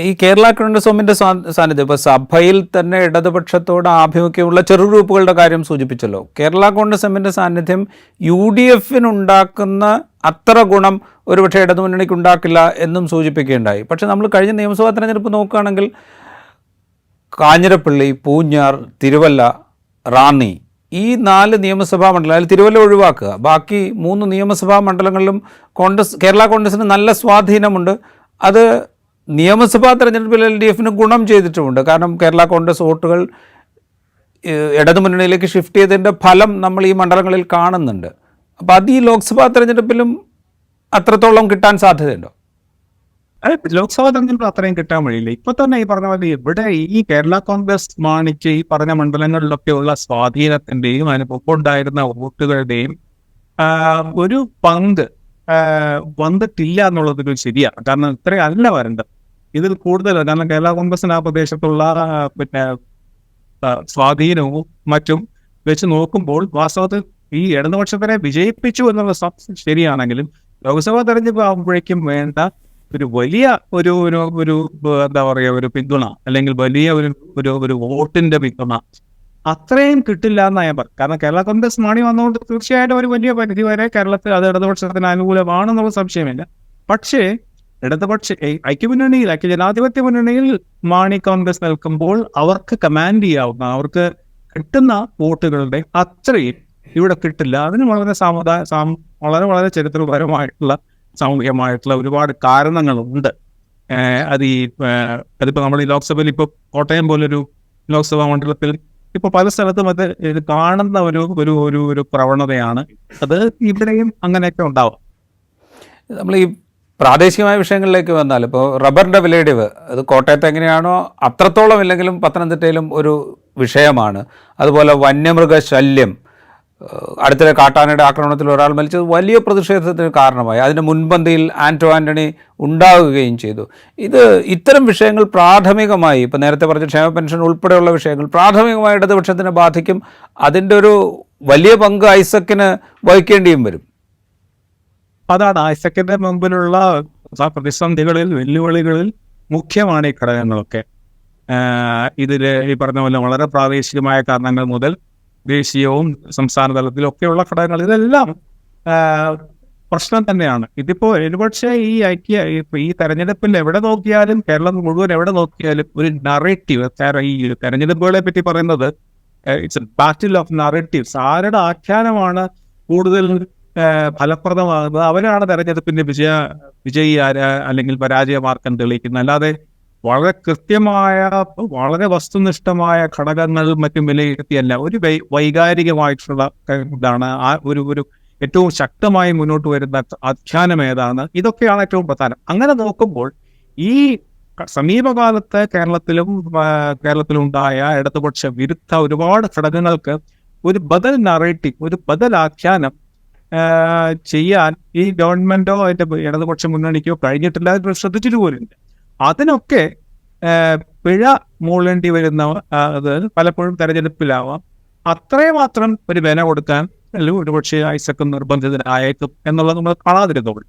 Speaker 1: ഈ കേരള കോൺഗ്രസ് എമ്മിന്റെ സാന്നിധ്യം ഇപ്പോൾ സഭയിൽ തന്നെ ഇടതുപക്ഷത്തോട് ആഭിമുഖ്യമുള്ള ചെറു ഗ്രൂപ്പുകളുടെ കാര്യം സൂചിപ്പിച്ചല്ലോ. കേരള കോൺഗ്രസ് എമ്മിന്റെ സാന്നിധ്യം UDF-നുണ്ടാക്കുന്ന അത്ര ഗുണം ഒരുപക്ഷെ ഇടതുമുന്നണിക്ക് ഉണ്ടാക്കില്ല എന്നും സൂചിപ്പിക്കുകയുണ്ടായി. പക്ഷേ നമ്മൾ കഴിഞ്ഞ നിയമസഭാ തെരഞ്ഞെടുപ്പ് നോക്കുകയാണെങ്കിൽ കാഞ്ഞിരപ്പള്ളി, പൂഞ്ഞാർ, തിരുവല്ല, റാന്നി ഈ 4 നിയമസഭാ മണ്ഡലം, അതിൽ തിരുവല്ല ഒഴിവാക്കുക, ബാക്കി 3 നിയമസഭാ മണ്ഡലങ്ങളിലും കേരള കോൺഗ്രസിന് നല്ല സ്വാധീനമുണ്ട്. അത് നിയമസഭാ തെരഞ്ഞെടുപ്പിൽ LDF-ന് ഗുണം ചെയ്തിട്ടുമുണ്ട്. കാരണം കേരള കോൺഗ്രസ് വോട്ടുകൾ ഇടതുമുന്നണിയിലേക്ക് ഷിഫ്റ്റ് ചെയ്തതിൻ്റെ ഫലം നമ്മൾ ഈ മണ്ഡലങ്ങളിൽ കാണുന്നുണ്ട്. അപ്പോൾ അത് ഈ ലോക്സഭാ തെരഞ്ഞെടുപ്പിലും അത്രത്തോളം കിട്ടാൻ സാധ്യതയുണ്ടോ?
Speaker 2: ലോക്സഭാ തെരഞ്ഞെടുപ്പ് അത്രയും കിട്ടാൻ വഴിയില്ല. ഇപ്പൊ തന്നെ ഈ പറഞ്ഞ പോലെ ഇവിടെ ഈ കേരള കോൺഗ്രസ് മാണിച്ച് ഈ പറഞ്ഞ മണ്ഡലങ്ങളിലൊക്കെയുള്ള സ്വാധീനത്തിന്റെയും അതിനൊപ്പമുണ്ടായിരുന്ന വോട്ടുകളുടെയും ഒരു പങ്ക് വന്നിട്ടില്ല എന്നുള്ളതൊരു ശരിയാണ്. കാരണം ഇത്രയല്ല വരേണ്ടത്, ഇതിൽ കൂടുതൽ. കാരണം കേരള കോൺഗ്രസിന് ആ പ്രദേശത്തുള്ള സ്വാധീനവും മറ്റും വെച്ച് നോക്കുമ്പോൾ വാസ്തവത്തിൽ ഈ ഇടതുപക്ഷത്തിനെ വിജയിപ്പിച്ചു എന്നുള്ള ശരിയാണെങ്കിലും ലോക്സഭാ തെരഞ്ഞെടുപ്പ് ആകുമ്പോഴേക്കും വേണ്ട ഒരു വലിയ ഒരു എന്താ പറയുക, ഒരു പിന്തുണ അല്ലെങ്കിൽ വലിയ ഒരു വോട്ടിന്റെ പിന്തുണ അത്രയും കിട്ടില്ല എന്ന് ഞാൻ പറയും. കാരണം കേരള കോൺഗ്രസ് മാണി വന്നുകൊണ്ട് തീർച്ചയായിട്ടും ഒരു വലിയ പരിധി വരെ കേരളത്തിൽ അത് ഇടതുപക്ഷത്തിന് അനുകൂലമാണെന്നുള്ള സംശയമില്ല. പക്ഷേ ഐക്യമുന്നണിയിൽ, ഐക്യജനാധിപത്യ മുന്നണിയിൽ മാണി കോൺഗ്രസ് നിൽക്കുമ്പോൾ അവർക്ക് കമാൻഡ് ചെയ്യാവുന്ന, അവർക്ക് കിട്ടുന്ന വോട്ടുകളുടെ അത്രയും ഇവിടെ കിട്ടില്ല. അതിന് വളരെ വളരെ ചരിത്രപരമായിട്ടുള്ള സാമൂഹികമായിട്ടുള്ള ഒരുപാട് കാരണങ്ങളുണ്ട്. അതിപ്പോ നമ്മൾ ഈ ലോക്സഭയിൽ ഇപ്പോൾ കോട്ടയം പോലൊരു ലോക്സഭാ മണ്ഡലത്തിൽ ഇപ്പൊ പല സ്ഥലത്തും ഇത് കാണുന്ന ഒരു പ്രവണതയാണ്. അത് ഇവിടെയും അങ്ങനെയൊക്കെ ഉണ്ടാവും.
Speaker 1: നമ്മൾ ഈ പ്രാദേശികമായ വിഷയങ്ങളിലേക്ക് വന്നാൽ ഇപ്പോൾ റബ്ബറിൻ്റെ വിലയിടിവ്, അത് കോട്ടയത്ത് എങ്ങനെയാണോ അത്രത്തോളം ഇല്ലെങ്കിലും പത്തനംതിട്ടയിലും ഒരു വിഷയമാണ്. അതുപോലെ വന്യമൃഗശല്യം, അടുത്തിടെ കാട്ടാനയുടെ ആക്രമണത്തിൽ ഒരാൾ മരിച്ചത് വലിയ പ്രതിഷേധത്തിന് കാരണമായി. അതിന് മുൻപന്തിയിൽ ആൻ്റണി ഉണ്ടാവുകയും ചെയ്തു. ഇത്തരം വിഷയങ്ങൾ പ്രാഥമികമായി, ഇപ്പോൾ നേരത്തെ പറഞ്ഞ ക്ഷേമ പെൻഷൻ ഉൾപ്പെടെയുള്ള വിഷയങ്ങൾ പ്രാഥമികമായി ഇടതുപക്ഷത്തിനെ ബാധിക്കും. അതിൻ്റെ ഒരു വലിയ പങ്ക് ഐസക്കിന് വഹിക്കേണ്ടിയും വരും.
Speaker 2: അതാണ് ഐസക്കിന്റെ മുമ്പിലുള്ള പ്രതിസന്ധികളിൽ, വെല്ലുവിളികളിൽ മുഖ്യമാണ് ഈ ഘടകങ്ങളൊക്കെ. ഇതിൽ ഈ പറഞ്ഞ പോലെ വളരെ പ്രാദേശികമായ കാരണങ്ങൾ മുതൽ ദേശീയവും സംസ്ഥാന തലത്തിലൊക്കെയുള്ള ഘടകങ്ങൾ, ഇതെല്ലാം പ്രശ്നം തന്നെയാണ്. ഇതിപ്പോ ഒരുപക്ഷെ ഈ തെരഞ്ഞെടുപ്പിൽ എവിടെ നോക്കിയാലും, കേരളം മുഴുവൻ എവിടെ നോക്കിയാലും ഒരു നറേറ്റീവ്, ഈ തെരഞ്ഞെടുപ്പുകളെ പറ്റി പറയുന്നത് it's A battle of narratives. ആരുടെ ആഖ്യാനമാണ് കൂടുതൽ ഫലപ്രദമാകുന്നത് അവരാണ് തെരഞ്ഞെടുപ്പിന്റെ വിജയി അല്ലെങ്കിൽ പരാജയമാർക്കം തെളിയിക്കുന്നത്. അല്ലാതെ വളരെ കൃത്യമായ, വളരെ വസ്തുനിഷ്ഠമായ ഘടകങ്ങൾ മറ്റും വിലയിരുത്തിയല്ല. ഒരു വൈകാരികമായിട്ടുള്ള ഇതാണ് ഒരു ഏറ്റവും ശക്തമായി മുന്നോട്ട് വരുന്ന ആഖ്യാനം ഏതാണ്, ഇതൊക്കെയാണ് ഏറ്റവും പ്രധാനം. അങ്ങനെ നോക്കുമ്പോൾ ഈ സമീപകാലത്ത് കേരളത്തിലുണ്ടായ ഇടതുപക്ഷ വിരുദ്ധ ഒരുപാട് ഘടകങ്ങൾക്ക് ഒരു ബദൽ നറേറ്റീവ്, ഒരു ബദൽ ആഖ്യാനം ചെയ്യാൻ ഈ ഗവൺമെന്റോ അതിന്റെ ഇടതുപക്ഷ മുന്നണിക്കോ കഴിഞ്ഞിട്ടില്ല, ശ്രദ്ധിച്ചിട്ട് പോലുമില്ല. അതിനൊക്കെ പിഴ മൂളേണ്ടി വരുന്ന അത് പലപ്പോഴും തെരഞ്ഞെടുപ്പിലാവാം. അത്രമാത്രം ഒരു വില കൊടുക്കാൻ ഒരുപക്ഷെ ഐസക്ക് നിർബന്ധിതനായേക്കും എന്നുള്ളത് നമ്മൾ കാണാതിരുന്നോളൂ.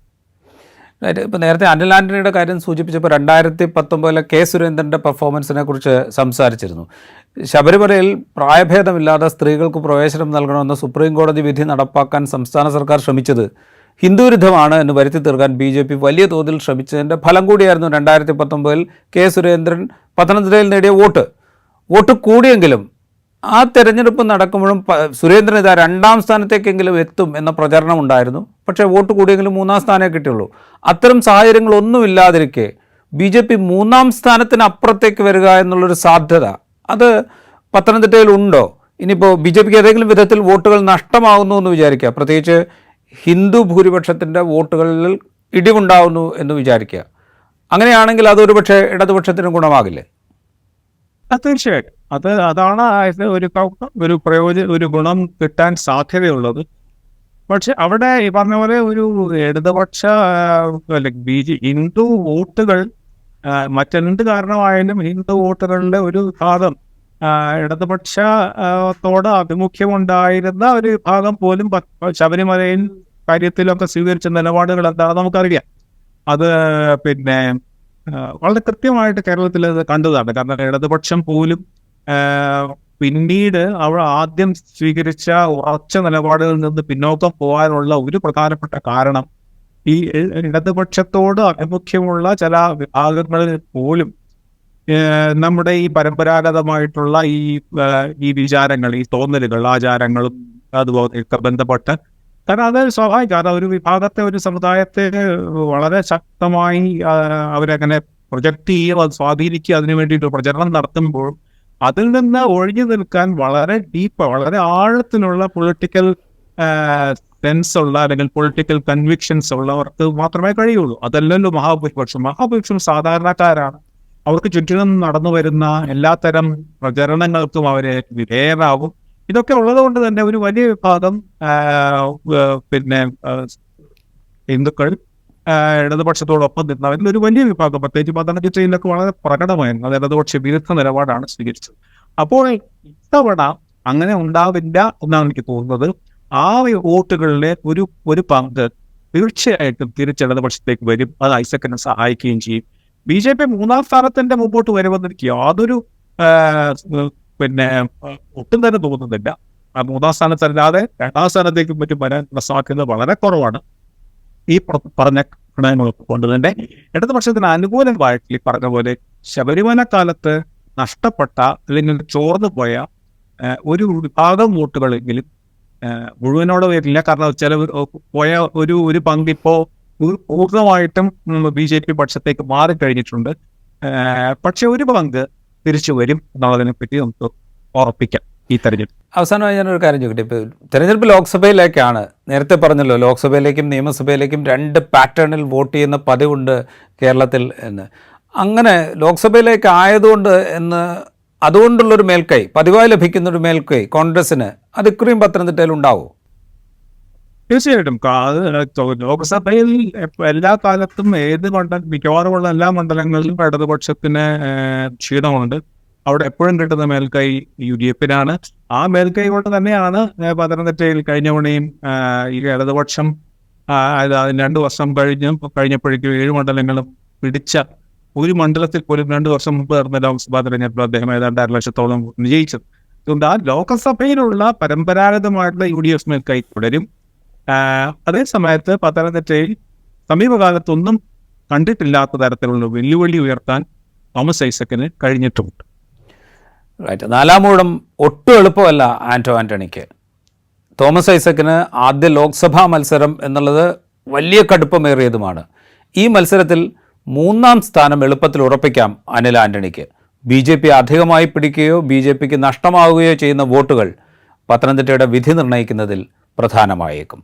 Speaker 1: ഇപ്പോൾ നേരത്തെ അനിൽ ആൻ്റണിയുടെ കാര്യം സൂചിപ്പിച്ചപ്പോൾ 2019 കെ സുരേന്ദ്രൻ്റെ പെർഫോമൻസിനെ കുറിച്ച് സംസാരിച്ചിരുന്നു. ശബരിമലയിൽ പ്രായഭേദമില്ലാതെ സ്ത്രീകൾക്ക് പ്രവേശനം നൽകണമെന്ന സുപ്രീം കോടതി വിധി നടപ്പാക്കാൻ സംസ്ഥാന സർക്കാർ ശ്രമിച്ചത് ഹിന്ദുവിരുദ്ധമാണ് എന്ന് വരുത്തി തീർക്കാൻ BJP വലിയ തോതിൽ ശ്രമിച്ചതിൻ്റെ ഫലം കൂടിയായിരുന്നു 2019 കെ സുരേന്ദ്രൻ പത്തനംതിട്ടയിൽ നേടിയ വോട്ട് കൂടിയെങ്കിലും ആ തെരഞ്ഞെടുപ്പ് നടക്കുമ്പോഴും സുരേന്ദ്രൻ ഇതാ 2ാം സ്ഥാനത്തേക്കെങ്കിലും എത്തും എന്ന പ്രചരണം ഉണ്ടായിരുന്നു. പക്ഷേ വോട്ട് കൂടിയെങ്കിലും 3ാം സ്ഥാനമേ കിട്ടിയുള്ളൂ. അത്തരം സാഹചര്യങ്ങളൊന്നുമില്ലാതിരിക്കെ BJP 3ാം സ്ഥാനത്തിന് അപ്പുറത്തേക്ക് വരിക എന്നുള്ളൊരു സാധ്യത അത് പത്തനംതിട്ടയിൽ ഉണ്ടോ? ഇനിയിപ്പോൾ ബി ജെ പിക്ക് ഏതെങ്കിലും വിധത്തിൽ വോട്ടുകൾ നഷ്ടമാകുന്നു എന്ന് വിചാരിക്കുക, പ്രത്യേകിച്ച് ഹിന്ദു ഭൂരിപക്ഷത്തിൻ്റെ വോട്ടുകളിൽ ഇടിവുണ്ടാവുന്നു എന്ന് വിചാരിക്കുക. അങ്ങനെയാണെങ്കിൽ അതൊരു പക്ഷേ ഇടതുപക്ഷത്തിന് ഗുണമാകില്ലേ?
Speaker 2: തീർച്ചയായിട്ടും അതാണ് ഒരു ഗുണം കിട്ടാൻ സാധ്യതയുള്ളത്. പക്ഷെ അവിടെ ഈ പറഞ്ഞ പോലെ ഒരു ഇടതുപക്ഷ ഹിന്ദു വോട്ടുകൾ മറ്റെന്ത് കാരണമായാലും ഹിന്ദു വോട്ടുകളുടെ ഒരു ഭാഗം ഇടതുപക്ഷത്തോട് ആഭിമുഖ്യമുണ്ടായിരുന്ന ഒരു വിഭാഗം പോലും ശബരിമലയിൽ കാര്യത്തിലൊക്കെ സ്വീകരിച്ച നിലപാടുകൾ എന്താണെന്ന് നമുക്കറിയാം. അത് പിന്നെ വളരെ കൃത്യമായിട്ട് കേരളത്തിൽ അത് കണ്ടതാണ്. കാരണം ഇടതുപക്ഷം പോലും പിന്നീട് അവർ ആദ്യം സ്വീകരിച്ച ഉറച്ച നിലപാടുകളിൽ നിന്ന് പിന്നോക്കം പോകാനുള്ള ഒരു പ്രധാനപ്പെട്ട കാരണം ഈ ഇടതുപക്ഷത്തോട് ആഭിമുഖ്യമുള്ള ചില വിഭാഗങ്ങളിൽ പോലും നമ്മുടെ ഈ പരമ്പരാഗതമായിട്ടുള്ള ഈ വിചാരങ്ങൾ, ഈ തോന്നലുകൾ, ആചാരങ്ങളും അതുപോലെ ബന്ധപ്പെട്ട്, കാരണം അത് സ്വാഭാവികം. കാരണം ഒരു വിഭാഗത്തെ, ഒരു സമുദായത്തെ വളരെ ശക്തമായി അവരങ്ങനെ പ്രൊജക്റ്റ് ചെയ്യുക, അത് സ്വാധീനിക്കുക, അതിനു വേണ്ടിയിട്ട് പ്രചരണം നടത്തുമ്പോൾ അതിൽ നിന്ന് ഒഴിഞ്ഞു നിൽക്കാൻ വളരെ വളരെ ആഴത്തിലുള്ള പൊളിറ്റിക്കൽ സെൻസ് ഉള്ള അല്ലെങ്കിൽ പൊളിറ്റിക്കൽ കൺവിക്ഷൻസ് ഉള്ളവർക്ക് മാത്രമേ കഴിയുള്ളൂ. അതല്ലല്ലോ മഹാഭൂരിപക്ഷം സാധാരണക്കാരാണ്. അവർക്ക് ചുറ്റിനും നടന്നു വരുന്ന എല്ലാത്തരം പ്രചരണങ്ങൾക്കും അവരെ വിധേയരാകും. ഇതൊക്കെ ഉള്ളത് കൊണ്ട് തന്നെ ഒരു വലിയ വിഭാഗം പിന്നെ ഹിന്ദുക്കൾ ഇടതുപക്ഷത്തോടൊപ്പം നിന്നവരിൽ ഒരു വലിയ വിഭാഗം, പ്രത്യേകിച്ച് പത്തനംതിട്ടയിലൊക്കെ വളരെ പ്രകടമായിരുന്നു, അത് ഇടതുപക്ഷ വിരുദ്ധ നിലപാടാണ് സ്വീകരിച്ചത്. അപ്പോൾ ഇത്തവണ അങ്ങനെ ഉണ്ടാവില്ല എന്നാണ് എനിക്ക് തോന്നുന്നത്. ആ വോട്ടുകളിലെ ഒരു പങ്ക് തീർച്ചയായിട്ടും തിരിച്ചിടതുപക്ഷത്തേക്ക് വരും. അത് ഐസക്കിനെ സഹായിക്കുകയും ചെയ്യും. ബി ജെ പി 3ാം സ്ഥാനത്തിന്റെ മുമ്പോട്ട് വരുമെന്ന് എനിക്ക് യാതൊരു ഒട്ടും തന്നെ തോന്നുന്നില്ല. 3ാം സ്ഥാനത്തല്ലാതെ 2ാം സ്ഥാനത്തേക്കും മറ്റും വരാനുള്ള സാധ്യത വളരെ കുറവാണ്. ഈ പറഞ്ഞ ഘടകങ്ങളൊക്കെ കൊണ്ട് തന്നെ ഇടതുപക്ഷത്തിന് അനുകൂലമായിട്ട് ഈ പറഞ്ഞ പോലെ ശബരിമല കാലത്ത് നഷ്ടപ്പെട്ട അല്ലെങ്കിൽ ചോർന്നു പോയ ഒരു വിഭാഗം വോട്ടുകളെങ്കിലും മുഴുവനോടെ വരില്ല. കാരണം ചില പോയ ഒരു പങ്കിപ്പോ പൂർണ്ണമായിട്ടും BJP പക്ഷത്തേക്ക് മാറിക്കഴിഞ്ഞിട്ടുണ്ട്. പക്ഷെ ഒരു പങ്ക് തിരിച്ചു വരും എന്നുള്ളതിനെ പറ്റി നമുക്ക് ഉറപ്പിക്കാം ഈ തെരഞ്ഞെടുപ്പ്.
Speaker 1: അവസാനമായി ഞാനൊരു കാര്യം ചോദിക്കട്ടെ, ഇപ്പോൾ തെരഞ്ഞെടുപ്പ് ലോക്സഭയിലേക്കാണ്. നേരത്തെ പറഞ്ഞല്ലോ ലോക്സഭയിലേക്കും നിയമസഭയിലേക്കും 2 പാറ്റേണിൽ വോട്ട് ചെയ്യുന്ന പതിവുണ്ട് കേരളത്തിൽ എന്ന്. അങ്ങനെ ലോക്സഭയിലേക്ക് ആയതുകൊണ്ട് അതുകൊണ്ടുള്ളൊരു മേൽക്കൈ, പതിവായി ലഭിക്കുന്നൊരു മേൽക്കൈ കോൺഗ്രസിന് അത് ഇക്കുറിയും പത്തനംതിട്ടയിൽ ഉണ്ടാവും.
Speaker 2: തീർച്ചയായിട്ടും ലോക്സഭയിൽ എല്ലാ കാലത്തും മിക്കവാറുമുള്ള എല്ലാ മണ്ഡലങ്ങളിലും ഇടതുപക്ഷത്തിന് ക്ഷീണമുണ്ട്. അവിടെ എപ്പോഴും കിട്ടുന്ന മേൽക്കൈ UDF-നാണ്. ആ മേൽക്കൈ കൊണ്ട് തന്നെയാണ് പത്തനംതിട്ടയിൽ കഴിഞ്ഞ തവണയും ഈ ഇടതുപക്ഷം 2 വർഷം കഴിഞ്ഞപ്പോഴേക്കും 7 മണ്ഡലങ്ങളും പിടിച്ച ഒരു മണ്ഡലത്തിൽ പോലും 2 വർഷം മുമ്പ് നടന്ന ലോക്സഭാ തെരഞ്ഞെടുപ്പിൽ അദ്ദേഹം ഏതാണ്ട് 2 ലക്ഷത്തോളം വിജയിച്ചത്. അതുകൊണ്ട് ആ ലോക്സഭയിലുള്ള പരമ്പരാഗതമായിട്ടുള്ള UDF മേൽക്കൈ തുടരും. അതേ സമയത്ത് പത്തനംതിട്ടയിൽ സമീപകാലത്തൊന്നും കണ്ടിട്ടില്ലാത്ത തരത്തിലുള്ള വെല്ലുവിളി ഉയർത്താൻ തോമസ് ഐസക്കിന് കഴിഞ്ഞിട്ടുമുണ്ട്.
Speaker 1: റൈറ്റ്. 4ാം ഊഴം ഒട്ടും എളുപ്പമല്ല ആന്റണിക്ക്. തോമസ് ഐസക്കിന് ആദ്യ ലോക്സഭാ മത്സരം എന്നുള്ളത് വലിയ കടുപ്പമേറിയതുമാണ്. ഈ മത്സരത്തിൽ 3ാം സ്ഥാനം എളുപ്പത്തിൽ ഉറപ്പിക്കാം അനിൽ ആന്റണിക്ക്. BJP അധികമായി പിടിക്കുകയോ BJPക്ക് നഷ്ടമാവുകയോ ചെയ്യുന്ന വോട്ടുകൾ പത്തനംതിട്ടയുടെ വിധി നിർണ്ണയിക്കുന്നതിൽ പ്രധാനമായേക്കും.